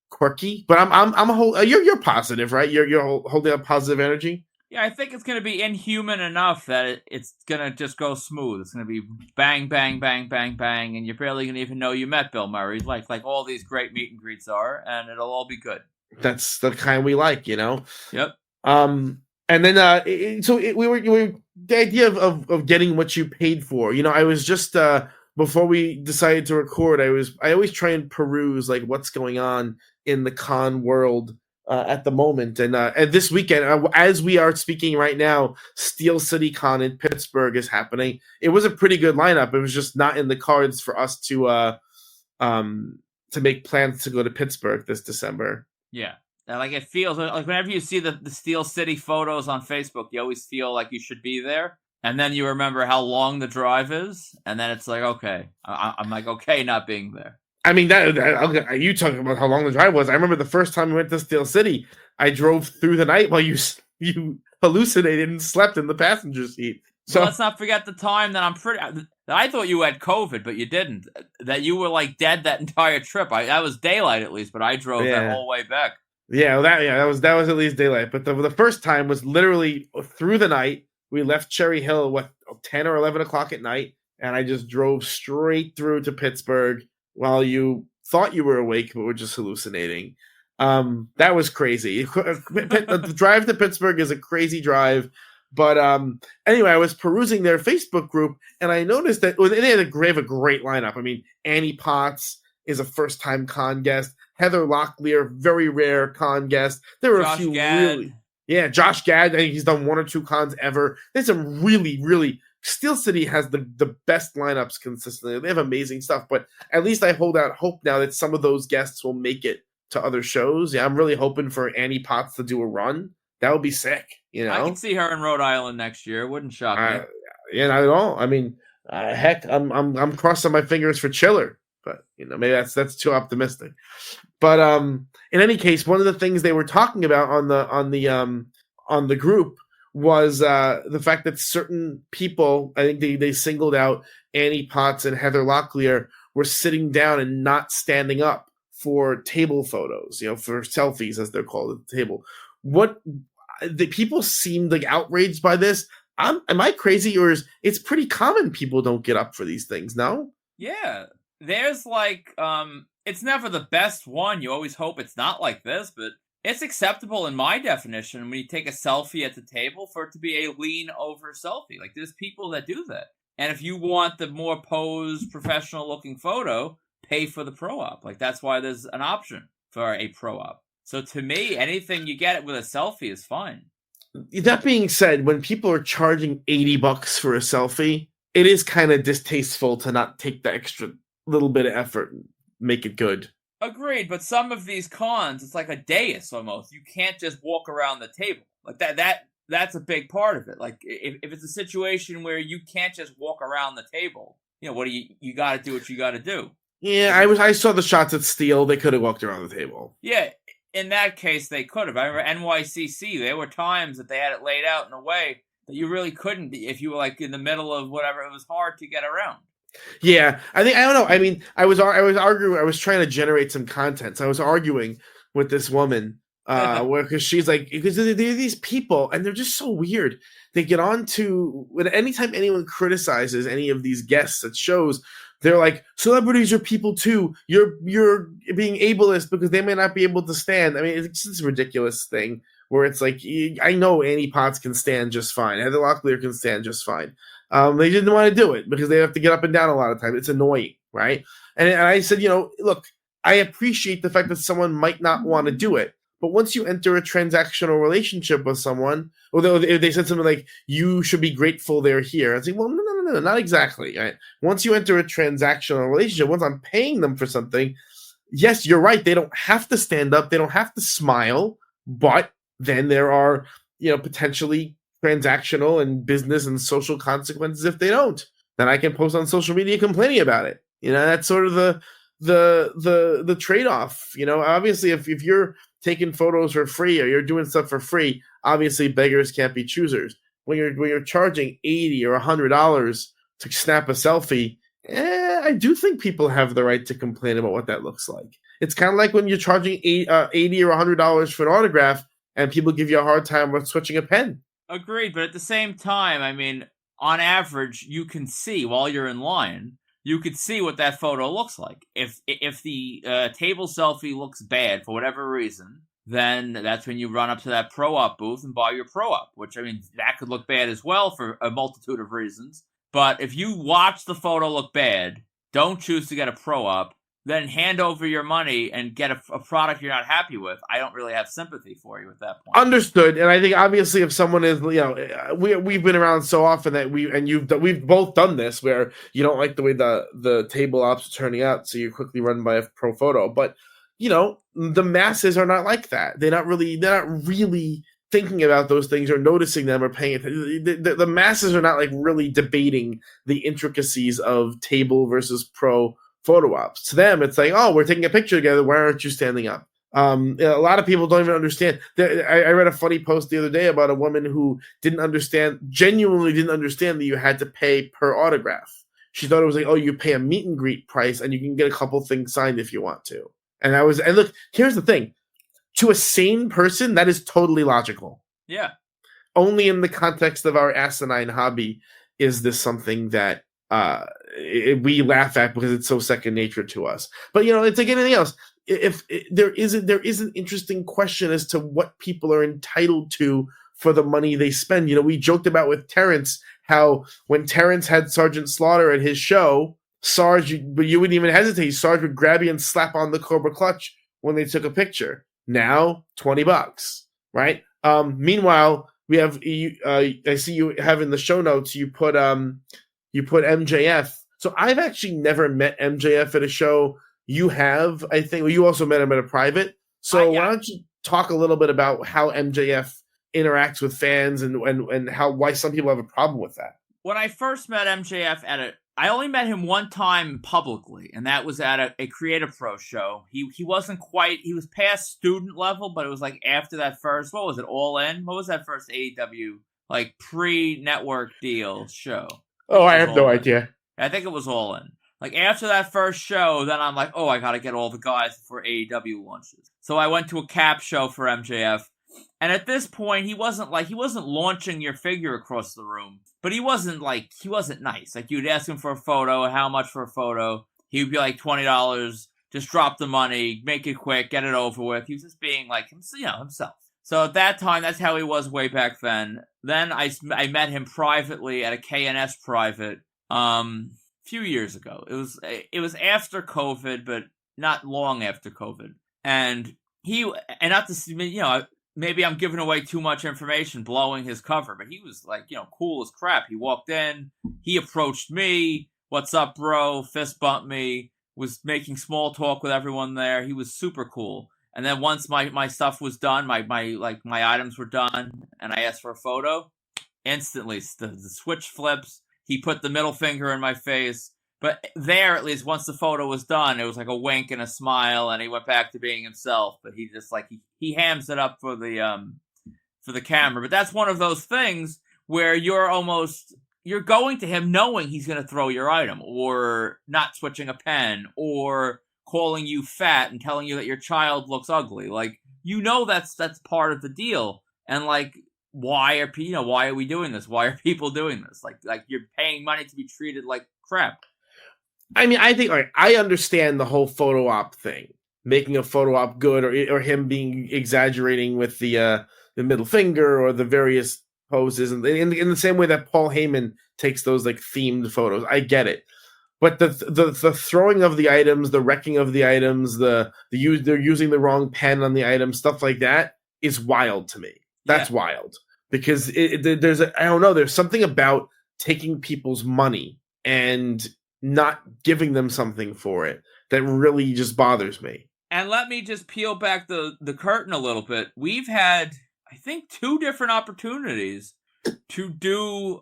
S1: quirky, but you're positive, right? You're holding up positive energy.
S2: Yeah, I think it's going to be inhuman enough that it's going to just go smooth. It's going to be bang, bang, bang, bang, bang, and you're barely going to even know you met Bill Murray, like all these great meet and greets are, and it'll all be good.
S1: That's the kind we like,
S2: Yep.
S1: And then we were the idea of getting what you paid for. I was just before we decided to record, I always try and peruse like what's going on in the con world at the moment, and this weekend, as we are speaking right now, Steel City Con in Pittsburgh is happening. It was a pretty good lineup. It was just not in the cards for us to make plans to go to Pittsburgh this December.
S2: Yeah. Like it feels like whenever you see the Steel City photos on Facebook, you always feel like you should be there, and then you remember how long the drive is, and then it's like, okay, I'm like, okay, not being there.
S1: I mean, that you talking about how long the drive was. I remember the first time we went to Steel City, I drove through the night while you hallucinated and slept in the passenger seat. So
S2: let's not forget the time that I thought you had COVID, but you didn't. That you were like dead that entire trip. That was daylight at least, but I drove that whole way back.
S1: Yeah, that was at least daylight. But the first time was literally through the night. We left Cherry Hill 10 or 11 o'clock at night, and I just drove straight through to Pittsburgh while you thought you were awake but were just hallucinating. That was crazy. The drive to Pittsburgh is a crazy drive. But anyway, I was perusing their Facebook group, and I noticed that they have a great lineup. I mean, Annie Potts is a first-time con guest. Heather Locklear, very rare con guest. There were a few really... Yeah, Josh Gad, I think he's done one or two cons ever. There's some really, really... Steel City has the best lineups consistently. They have amazing stuff, but at least I hold out hope now that some of those guests will make it to other shows. Yeah, I'm really hoping for Annie Potts to do a run. That would be sick, I
S2: can see her in Rhode Island next year. It wouldn't shock me.
S1: Yeah, not at all. I mean, heck, I'm crossing my fingers for Chiller, but maybe that's too optimistic. But in any case, one of the things they were talking about on the group was the fact that certain people, I think they singled out Annie Potts and Heather Locklear, were sitting down and not standing up for table photos, for selfies as they're called at the table. What the people seemed like outraged by this. Am I crazy, or it's pretty common people don't get up for these things? No.
S2: Yeah, there's like it's never the best one. You always hope it's not like this, but it's acceptable in my definition when you take a selfie at the table for it to be a lean over selfie. Like there's people that do that. And if you want the more posed, professional looking photo, pay for the pro op. Like, that's why there's an option for a pro op. So to me, anything you get with a selfie is fine.
S1: That being said, when people are charging $80 for a selfie, it is kind of distasteful to not take the extra little bit of effort and make it good.
S2: Agreed, but some of these cons, it's like a dais almost. You can't just walk around the table. Like that's a big part of it. Like if it's a situation where you can't just walk around the table, what do you got to do what you got to do.
S1: Yeah, I saw the shots at Steel. They could have walked around the table.
S2: Yeah, in that case they could have. I remember NYCC. There were times that they had it laid out in a way that you really couldn't if you were like in the middle of whatever. It was hard to get around.
S1: Yeah, I don't know. I mean, I was arguing. I was trying to generate some content. So I was arguing with this woman, because she's like, because there are these people, and they're just so weird. They get on to when anytime anyone criticizes any of these guests at shows, they're like, celebrities are people too. You're being ableist because they may not be able to stand. I mean, it's just this ridiculous thing where it's like, I know Annie Potts can stand just fine. Heather Locklear can stand just fine. They didn't want to do it because they have to get up and down a lot of times. It's annoying, right? And I said, look, I appreciate the fact that someone might not want to do it, but once you enter a transactional relationship with someone, or they said something like, you should be grateful they're here. I say, well, no, not exactly. Right? Once you enter a transactional relationship, once I'm paying them for something, yes, you're right. They don't have to stand up. They don't have to smile, but then there are, potentially transactional and business and social consequences if they don't. Then I can post on social media complaining about it. That's sort of the trade-off. Obviously if you're taking photos for free or you're doing stuff for free, obviously beggars can't be choosers. When you're charging $80 or $100 to snap a selfie, I do think people have the right to complain about what that looks like. It's kind of like when you're charging $80 or $100 for an autograph and people give you a hard time with switching a pen.
S2: Agreed, but at the same time, I mean, on average, you can see while you're in line, you could see what that photo looks like. If the table selfie looks bad for whatever reason, then that's when you run up to that pro op booth and buy your pro op, which, I mean, that could look bad as well for a multitude of reasons. But if you watch the photo look bad, don't choose to get a pro op, then hand over your money and get a product you're not happy with, I don't really have sympathy for you at that point.
S1: Understood. And I think obviously if someone is, we've been around so often that we've both done this where you don't like the way the table ops are turning out, so you quickly run by a pro photo. But the masses are not like that. They're not really thinking about those things or noticing them or paying attention. The masses are not like really debating the intricacies of table versus pro photo ops. To them, it's like, oh, we're taking a picture together. Why aren't you standing up? A lot of people don't even understand. I read a funny post the other day about a woman who genuinely didn't understand that you had to pay per autograph. She thought it was like, oh, you pay a meet and greet price and you can get a couple things signed if you want to. And look, here's the thing. To a sane person, that is totally logical.
S2: Yeah.
S1: Only in the context of our asinine hobby is this something that we laugh at because it's so second nature to us. But it's like anything else. If there is an interesting question as to what people are entitled to for the money they spend. We joked about with Terence how when Terence had Sergeant Slaughter at his show, Sarge, but you wouldn't even hesitate. Sarge would grab you and slap on the Cobra clutch when they took a picture. Now $20, right? Meanwhile, we have I see you have in the show notes you put MJF. So I've actually never met MJF at a show. You have, I think. Well, you also met him at a private. So why don't you talk a little bit about how MJF interacts with fans and why some people have a problem with that?
S2: When I first met MJF I only met him one time publicly, and that was at a Creative Pro show. He wasn't quite, he was past student level, but it was like after that first, what was it, All In? What was that first AEW, like pre-network deal show?
S1: Oh, I have no idea.
S2: I think it was All In. Like after that first show, then I'm like, oh, I gotta get all the guys before AEW launches. So I went to a cap show for MJF. And at this point, he wasn't launching your figure across the room, but he wasn't nice. Like you'd ask him for a photo, how much for a photo? He would be like $20, just drop the money, make it quick, get it over with. He was just being like himself. So at that time, that's how he was way back then. Then I met him privately at a K&S private few years ago. It was after COVID, but not long after COVID. And not to, maybe I'm giving away too much information, blowing his cover, but he was like, cool as crap. He walked in, he approached me, "What's up, bro?" Fist bumped me, was making small talk with everyone there. He was super cool. And then once my stuff was done, my items were done, and I asked for a photo, instantly the switch flips. He put the middle finger in my face. But there, at least, once the photo was done, it was like a wink and a smile, and he went back to being himself. But he just he hams it up for the camera. But that's one of those things where you're going to him knowing he's going to throw your item, or not switching a pen, or calling you fat and telling you that your child looks ugly. That's part of the deal. And why are we doing this? Why are people doing this? Like you're paying money to be treated like crap.
S1: I mean, I think I understand the whole photo op thing, making a photo op good, or him being exaggerating with the middle finger or the various poses, and in the same way that Paul Heyman takes those themed photos. I get it, but the throwing of the items, the wrecking of the items, they're using the wrong pen on the item, stuff like that is wild to me. That's wild, because there's something about taking people's money and not giving them something for it that really just bothers me.
S2: And let me just peel back the curtain a little bit. We've had, I think, 2 different opportunities to do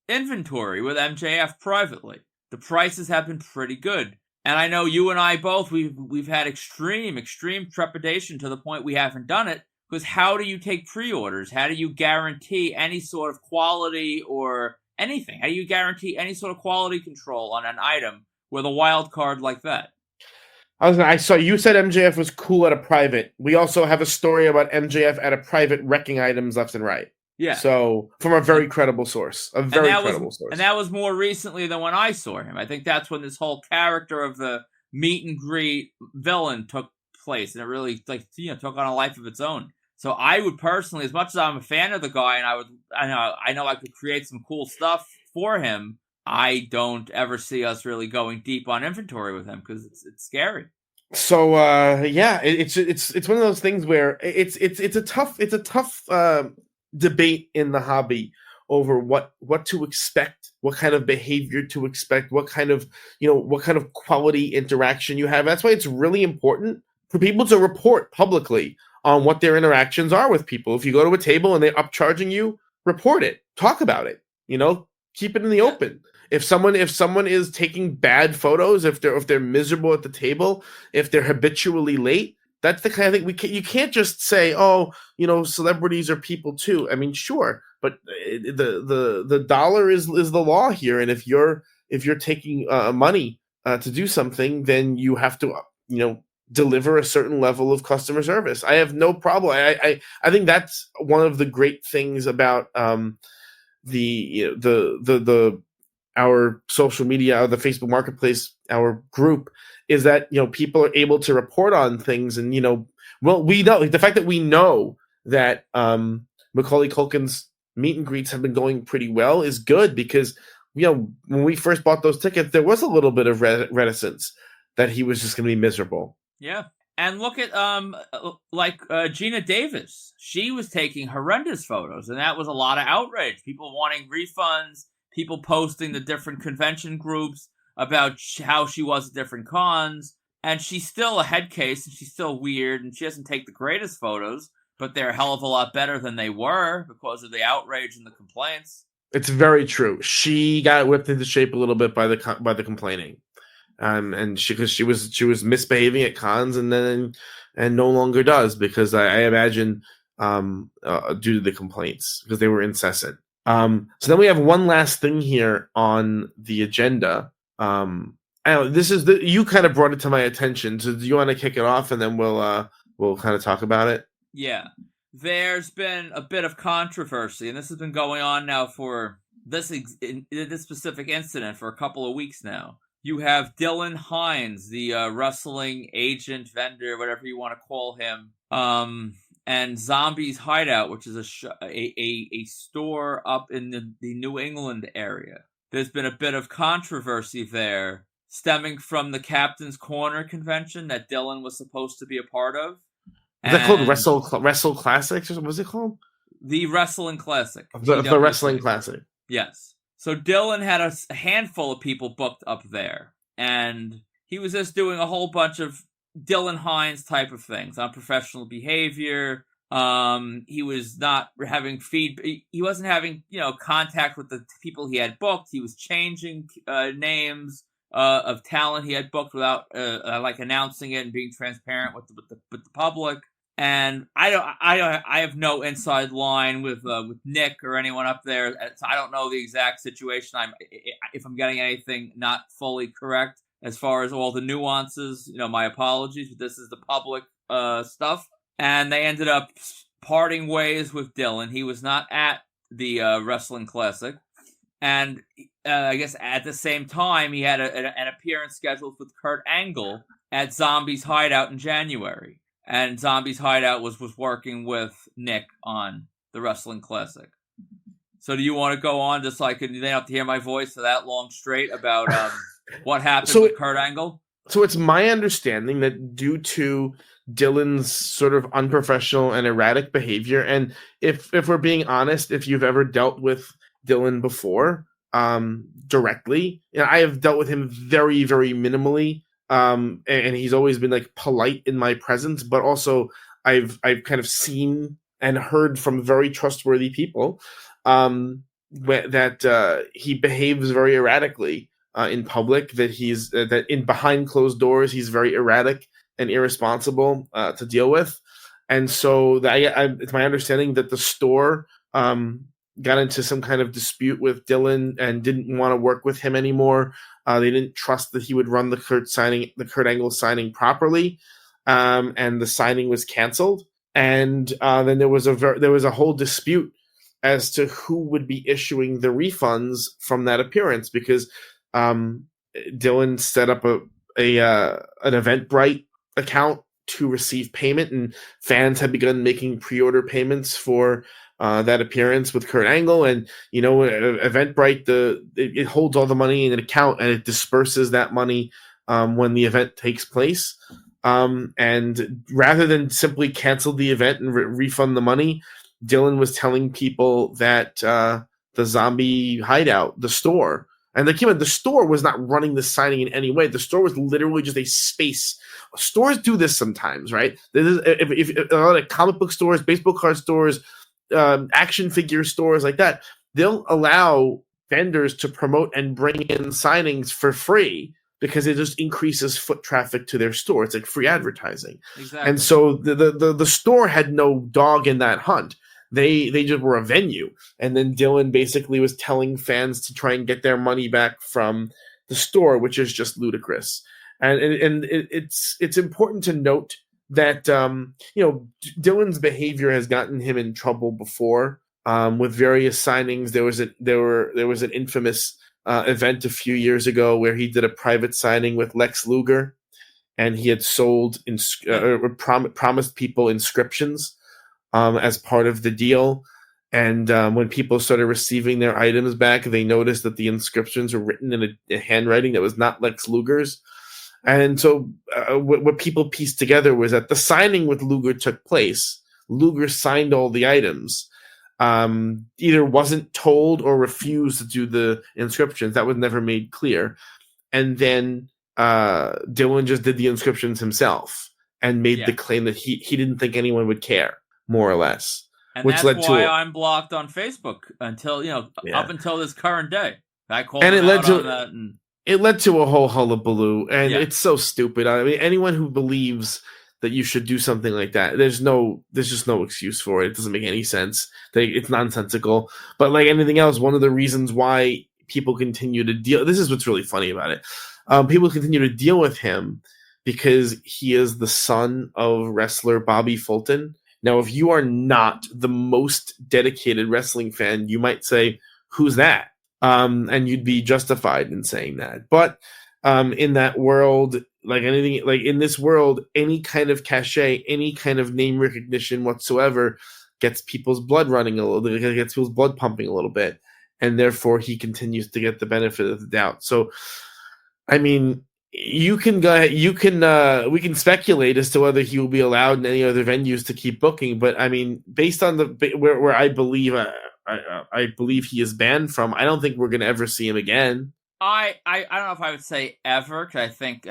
S2: inventory with MJF privately. The prices have been pretty good. And I know you and I both, we've had extreme trepidation to the point we haven't done it. Because how do you take pre-orders? How do you guarantee any sort of quality or anything? How do you guarantee any sort of quality control on an item with a wild card like that?
S1: I saw you said MJF was cool at a private. We also have a story about MJF at a private wrecking items left and right.
S2: Yeah.
S1: So from a very credible source, source.
S2: And that was more recently than when I saw him. I think that's when this whole character of the meet and greet villain took place, and it really took on a life of its own. So I would personally, as much as I'm a fan of the guy, and I know I could create some cool stuff for him, I don't ever see us really going deep on inventory with him because it's scary.
S1: So it's one of those things where it's a tough debate in the hobby over what to expect, what kind of behavior to expect, what kind of quality interaction you have. That's why it's really important for people to report publicly on what their interactions are with people. If you go to a table and they're upcharging you, report it. Talk about it. Keep it in the open. If someone is taking bad photos, if they're miserable at the table, if they're habitually late, that's the kind of thing you can't just say, oh, celebrities are people too. I mean, sure, but the dollar is the law here, and if you're taking money to do something, then you have to deliver a certain level of customer service. I have no problem. I think that's one of the great things about our social media, the Facebook Marketplace, our group, is that people are able to report on things, and we know the fact that we know that Macaulay Culkin's meet and greets have been going pretty well is good, because when we first bought those tickets, there was a little bit of reticence that he was just going to be miserable.
S2: Yeah. And look at Gina Davis. She was taking horrendous photos, and that was a lot of outrage. People wanting refunds, people posting the different convention groups about how she was at different cons, and she's still a head case, and she's still weird, and she doesn't take the greatest photos, but they're a hell of a lot better than they were because of the outrage and the complaints.
S1: It's very true. She got whipped into shape a little bit by the complaining. And she was misbehaving at cons, and no longer does, because I imagine due to the complaints, because they were incessant. So then we have one last thing here on the agenda. You kind of brought it to my attention. So do you want to kick it off, and then we'll kind of talk about it?
S2: Yeah, there's been a bit of controversy, and this has been going on now for this specific incident for a couple of weeks now. You have Dylan Hines, the wrestling agent, vendor, whatever you want to call him, and Zombie's Hideout, which is a store up in the New England area. there's been a bit of controversy there stemming from the Captain's Corner convention that Dylan was supposed to be a part of.
S1: Was that called
S2: And
S1: Wrestle Classics or what was it called?
S2: the Wrestling Classic.
S1: The Wrestling Classic.
S2: Yes. So Dylan had a handful of people booked up there. And he was just doing a whole bunch of Dylan Hines type of things, unprofessional behavior. He was not having he wasn't having, contact with the people he had booked. He was changing names of talent he had booked without like announcing it and being transparent with the public. And I have no inside line with Nick or anyone up there. So I don't know the exact situation. If I'm getting anything not fully correct as far as all the nuances, my apologies. But this is the public stuff. And they ended up parting ways with Dylan. He was not at the Wrestling Classic. And I guess at the same time, he had an appearance scheduled with Kurt Angle at Zombie's Hideout in January. And Zombie's Hideout was working with Nick on the Wrestling Classic. So do you want to go on just so they don't have to hear my voice for that long straight about what happened with Kurt Angle?
S1: So it's my understanding that due to Dylan's sort of unprofessional and erratic behavior, and if we're being honest, if you've ever dealt with Dylan before directly, I have dealt with him very, very minimally. And he's always been like polite in my presence, but also I've kind of seen and heard from very trustworthy people that he behaves very erratically in public. That in behind closed doors he's very erratic and irresponsible to deal with. And so it's my understanding that the store got into some kind of dispute with Dylan and didn't want to work with him anymore. They didn't trust that he would run the Kurt Angle signing properly, and the signing was canceled. And then there was a whole dispute as to who would be issuing the refunds from that appearance, because Dylan set up an Eventbrite account to receive payment, and fans had begun making pre-order payments for that appearance with Kurt Angle. And Eventbrite, it holds all the money in an account and it disperses that money when the event takes place. And rather than simply cancel the event and refund the money, Dylan was telling people that the Zombie Hideout, the store, and the store was not running the signing in any way. The store was literally just a space. Stores do this sometimes, right? If a lot of comic book stores, baseball card stores, action figure stores like that, they'll allow vendors to promote and bring in signings for free because it just increases foot traffic to their store. It's like free advertising.
S2: Exactly.
S1: And so the store had no dog in that hunt. They just were a venue. And then Dylan basically was telling fans to try and get their money back from the store, which is just ludicrous. And it's important to note that Dylan's behavior has gotten him in trouble before with various signings. There was an infamous event a few years ago where he did a private signing with Lex Luger, and he had sold promised people inscriptions as part of the deal. And when people started receiving their items back, they noticed that the inscriptions were written in a handwriting that was not Lex Luger's. And so what people pieced together was that the signing with Luger took place. Luger signed all the items. Either wasn't told or refused to do the inscriptions. That was never made clear. And then Dylan just did the inscriptions himself and made the claim that he didn't think anyone would care, more or less.
S2: And that's why I'm blocked on Facebook until, up until this current day. I called him out on that. And
S1: it led to a whole hullabaloo, and it's so stupid. I mean, anyone who believes that you should do something like that, there's just no excuse for it. It doesn't make any sense. It's nonsensical. But like anything else, one of the reasons why people continue to deal, this is what's really funny about it. People continue to deal with him because he is the son of wrestler Bobby Fulton. Now, if you are not the most dedicated wrestling fan, you might say, who's that? And you'd be justified in saying that. But in that world, like anything, like in this world, any kind of cachet, any kind of name recognition whatsoever gets people's blood running a little bit, gets people's blood pumping a little bit. and therefore he continues to get the benefit of the doubt. So, I mean, you can go ahead, we can speculate as to whether he will be allowed in any other venues to keep booking, but I mean, based on where I believe I believe he is banned from, I don't think we're going to ever see him again.
S2: I don't know if I would say ever, because I think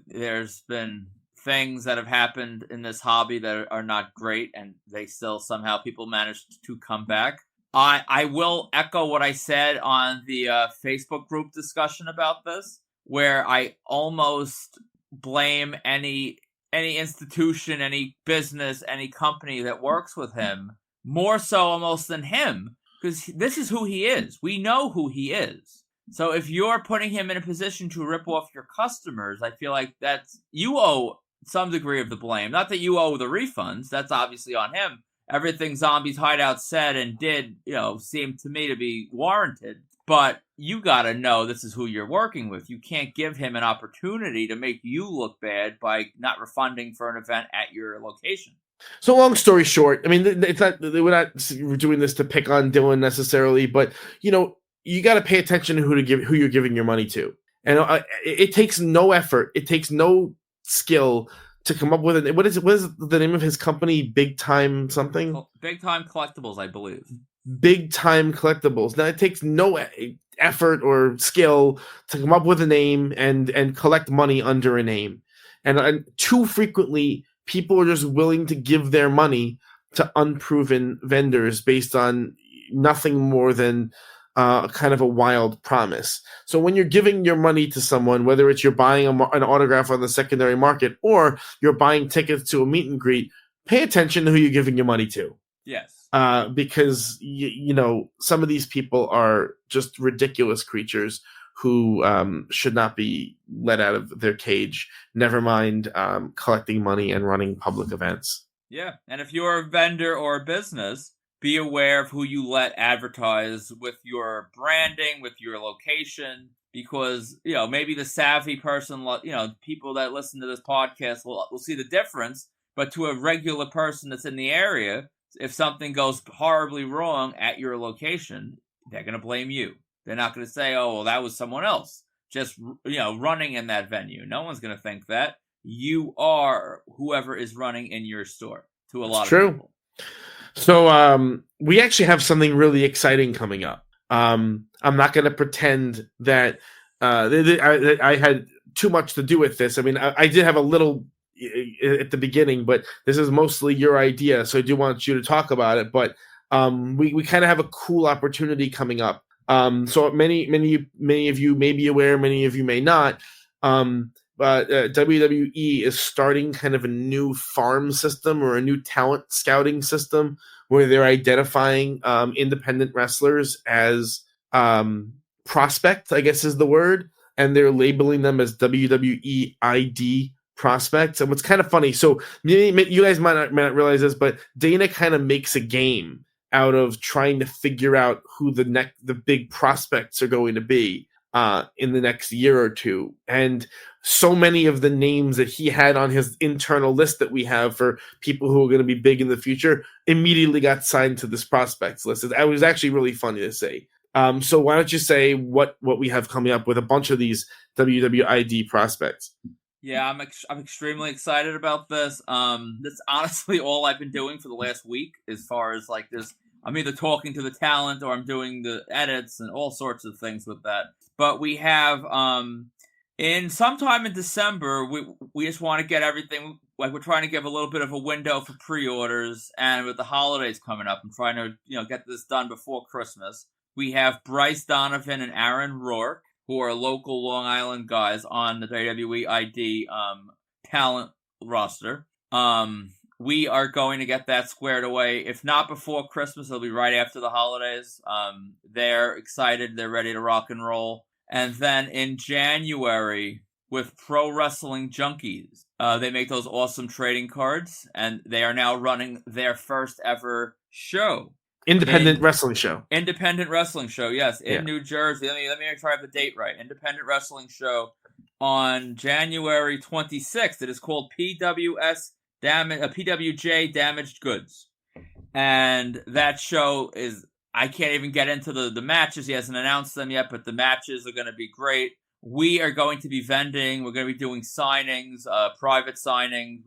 S2: there's been things that have happened in this hobby that are not great, and they still somehow people managed to come back. I will echo what I said on the Facebook group discussion about this, where I almost blame any institution, any business, any company that works with him, more so almost than him, because this is who he is. We know who he is. So if you're putting him in a position to rip off your customers, I feel like you owe some degree of the blame. Not that you owe the refunds. That's obviously on him. Everything Zombies Hideout said and did, seemed to me to be warranted. But you gotta know this is who you're working with. You can't give him an opportunity to make you look bad by not refunding for an event at your location.
S1: So long story short, I mean, it's not, we're not doing this to pick on Dylan necessarily, but you got to pay attention to who you're giving your money to, and it takes no effort, it takes no skill to come up with it. What is the name of his company? Big Time something?
S2: Big Time Collectibles, I believe.
S1: Big Time Collectibles. Now it takes no effort or skill to come up with a name and collect money under a name, and too frequently people are just willing to give their money to unproven vendors based on nothing more than kind of a wild promise. So when you're giving your money to someone, whether it's you're buying an autograph on the secondary market or you're buying tickets to a meet and greet, pay attention to who you're giving your money to.
S2: Yes.
S1: Because some of these people are just ridiculous creatures who should not be let out of their cage. Never mind collecting money and running public events.
S2: Yeah, and if you're a vendor or a business, be aware of who you let advertise with your branding, with your location, because, maybe the savvy person, people that listen to this podcast will see the difference, but to a regular person that's in the area, if something goes horribly wrong at your location, they're going to blame you. They're not going to say, oh, well, that was someone else just, running in that venue. No one's going to think that. You are whoever is running in your store to a lot of people.
S1: So we actually have something really exciting coming up. I'm not going to pretend that I had too much to do with this. I mean, I did have a little at the beginning, but this is mostly your idea, so I do want you to talk about it. But we kind of have a cool opportunity coming up. So many of you may be aware, many of you may not. But WWE is starting kind of a new farm system or a new talent scouting system where they're identifying independent wrestlers as prospects, I guess is the word, and they're labeling them as WWE ID prospects. And what's kind of funny, so you guys might not realize this, but Dana kind of makes a game out of trying to figure out who the big prospects are going to be in the next year or two. And so many of the names that he had on his internal list that we have for people who are going to be big in the future immediately got signed to this prospects list. It was actually really funny to say. So why don't you say what we have coming up with a bunch of these WWID prospects?
S2: Yeah, I'm extremely excited about this. That's honestly all I've been doing for the last week, as far as like this. I'm either talking to the talent or I'm doing the edits and all sorts of things with that. But we have in sometime in December, we just want to get everything, like we're trying to give a little bit of a window for pre-orders, and with the holidays coming up, I'm trying to get this done before Christmas. We have Bryce Donovan and Aaron Rourke, who are local Long Island guys on the WWE ID talent roster. We are going to get that squared away. If not before Christmas, it'll be right after the holidays. They're excited. They're ready to rock and roll. And then in January, with Pro Wrestling Junkies, they make those awesome trading cards, and they are now running their first ever show.
S1: Independent wrestling show.
S2: Independent wrestling show, yes, in New Jersey. Let me make sure I have the date right. Independent wrestling show on January 26th. It is called PWJ Damaged Goods. And that show is I can't even get into the matches. He hasn't announced them yet, but the matches are going to be great. We are going to be vending. We're going to be doing signings, private signings.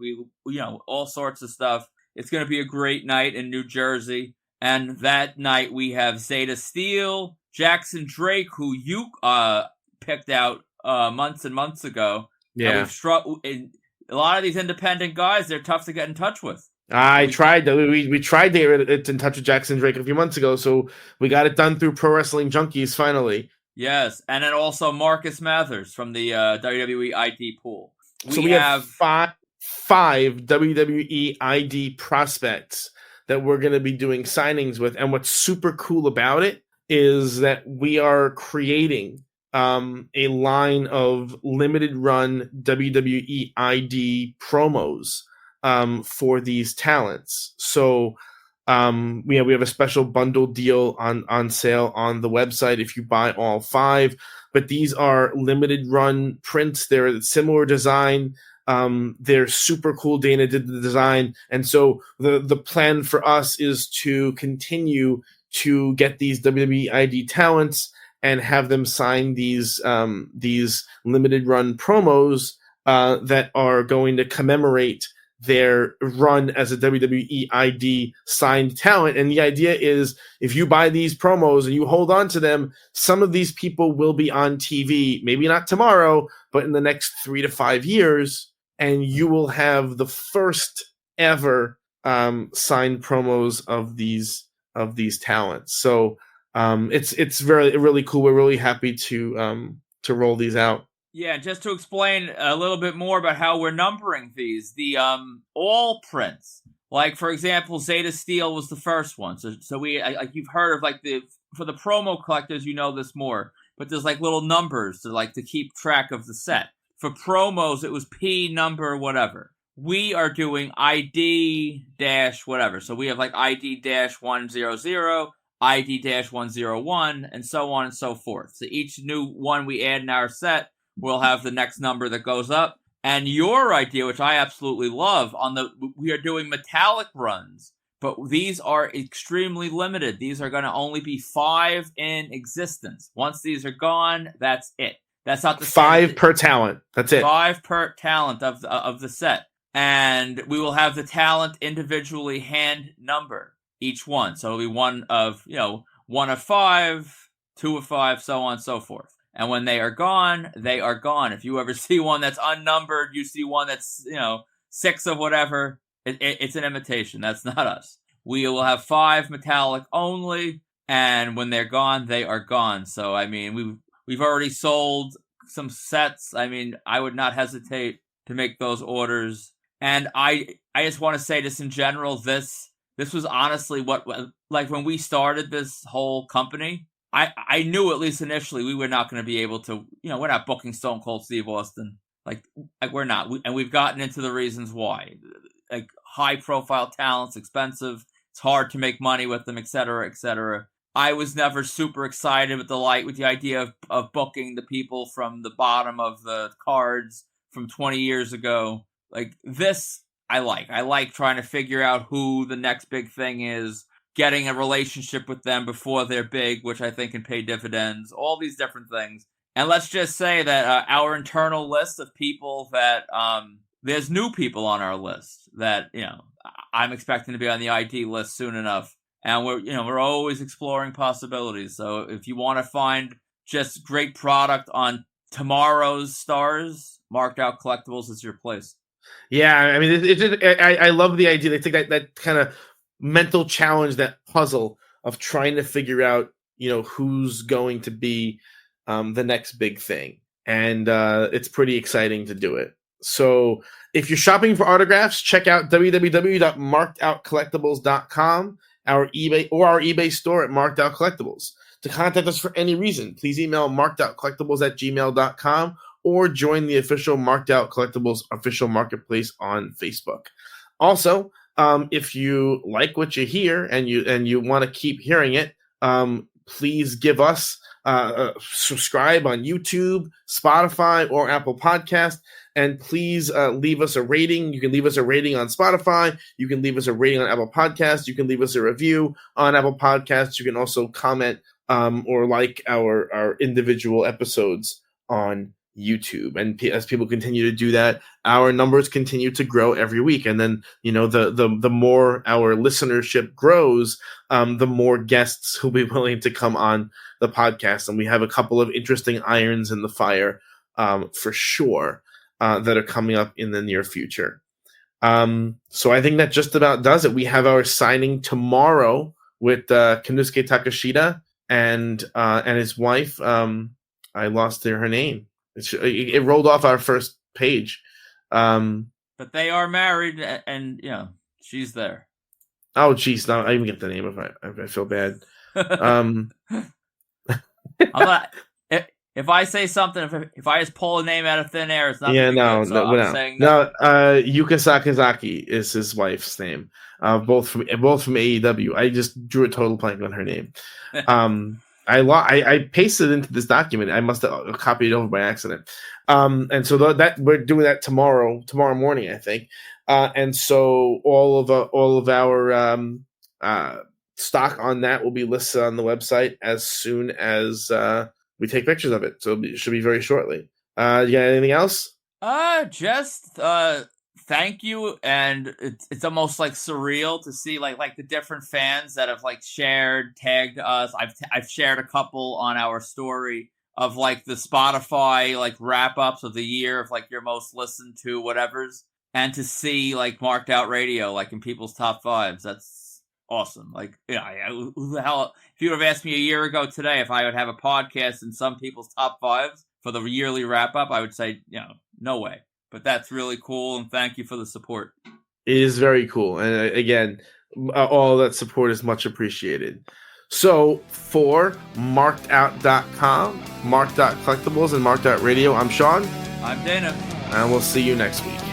S2: All sorts of stuff. It's going to be a great night in New Jersey. And that night we have Zeta Steel, Jackson Drake, who you picked out months and months ago.
S1: Yeah.
S2: And we've struck. A lot of these independent guys, they're tough to get in touch with.
S1: We tried to get in touch with Jackson Drake a few months ago, so we got it done through Pro Wrestling Junkies finally.
S2: Yes, and then also Marcus Mathers from the WWE ID pool.
S1: We have five WWE ID prospects that we're going to be doing signings with, and what's super cool about it is that we are creating a line of limited run WWE ID promos for these talents. So we have a special bundle deal on sale on the website if you buy all 5. But these are limited run prints. They're a similar design. They're super cool. Dana did the design. And so the plan for us is to continue to get these WWE ID talents and have them sign these limited run promos that are going to commemorate their run as a WWE ID signed talent. And the idea is if you buy these promos and you hold on to them, some of these people will be on TV, maybe not tomorrow, but in the next 3 to 5 years, and you will have the first ever signed promos of these talents. So it's really cool. We're really happy to roll these out.
S2: Yeah, just to explain a little bit more about how we're numbering these, the all prints. Like for example, Zeta Steel was the first one. So we like you've heard of like for the promo collectors, you know this more, but there's like little numbers to keep track of the set. For promos, it was P number whatever. We are doing ID dash whatever. So we have like ID dash 100, ID dash 101, and so on and so forth. So each new one we add in our set, we'll have the next number that goes up. And your idea, which I absolutely love, we are doing metallic runs, but these are extremely limited. These are going to only be 5 in existence. Once these are gone, that's it. That's not the
S1: 5 per talent. That's it.
S2: 5 per talent of the set. And we will have the talent individually hand number each one. So it'll be one of 5, 2 of 5, so on and so forth. And when they are gone, they are gone. If you ever see one that's unnumbered, you see one that's, 6 of whatever, it's an imitation. That's not us. We will have 5 metallic only, and when they're gone, they are gone. So, I mean, we've already sold some sets. I mean, I would not hesitate to make those orders. And I just want to say this in general, this was honestly like when we started this whole company, I knew at least initially we were not going to be able to, we're not booking Stone Cold Steve Austin. Like we're not. And we've gotten into the reasons why. Like high profile talents, expensive. It's hard to make money with them, et cetera, et cetera. I was never super excited with the idea of booking the people from the bottom of the cards from 20 years ago. Like this, I like. I like trying to figure out who the next big thing is. Getting a relationship with them before they're big, which I think can pay dividends, all these different things. And let's just say that our internal list of people that, there's new people on our list that, I'm expecting to be on the ID list soon enough. And we're always exploring possibilities. So if you want to find just great product on tomorrow's stars, Marked Out Collectibles is your place.
S1: Yeah, I mean, I love the idea. They take that kind of mental challenge, that puzzle of trying to figure out, who's going to be the next big thing. And it's pretty exciting to do it. So if you're shopping for autographs, check out www.markedoutcollectibles.com, our eBay store at Marked Out Collectibles. To contact us for any reason, please email markedoutcollectibles@gmail.com or join the official Marked Out Collectibles official marketplace on Facebook. Also, if you like what you hear and you want to keep hearing it, please give us subscribe on YouTube, Spotify, or Apple Podcast, And please leave us a rating. You can leave us a rating on Spotify. You can leave us a rating on Apple Podcasts. You can leave us a review on Apple Podcasts. You can also comment or like our individual episodes on YouTube. And as people continue to do that, our numbers continue to grow every week. And then, the more our listenership grows, the more guests who'll be willing to come on the podcast. And we have a couple of interesting irons in the fire for sure that are coming up in the near future. So I think that just about does it. We have our signing tomorrow with Konosuke Takashita and his wife. I lost her name. It rolled off our first page.
S2: But they are married, and she's there.
S1: Oh, geez, no, I even get the name of it. I feel bad.
S2: I'm not. If I say something, if I just pull a name out of thin air, it's not.
S1: Yeah, no.
S2: Yuka
S1: Sakazaki is his wife's name. Both from AEW. I just drew a total blank on her name. I pasted it into this document. I must have copied it over by accident. And so that we're doing that tomorrow morning, I think. And so all of our stock on that will be listed on the website as soon as we take pictures of it. So it should be very shortly. You got anything else?
S2: Just thank you, and it's almost like surreal to see like the different fans that have tagged us. I've shared a couple on our story of the Spotify wrap ups of the year of your most listened to whatevers, and to see Marked Out Radio in people's top fives. That's awesome. Who the hell? If you would have asked me a year ago today if I would have a podcast in some people's top fives for the yearly wrap up, I would say no way. But that's really cool, and thank you for the support.
S1: It is very cool. And again, all that support is much appreciated. So for markedout.com, Marked Out Collectibles, and Marked Out Radio, I'm Sean.
S2: I'm Dana.
S1: And we'll see you next week.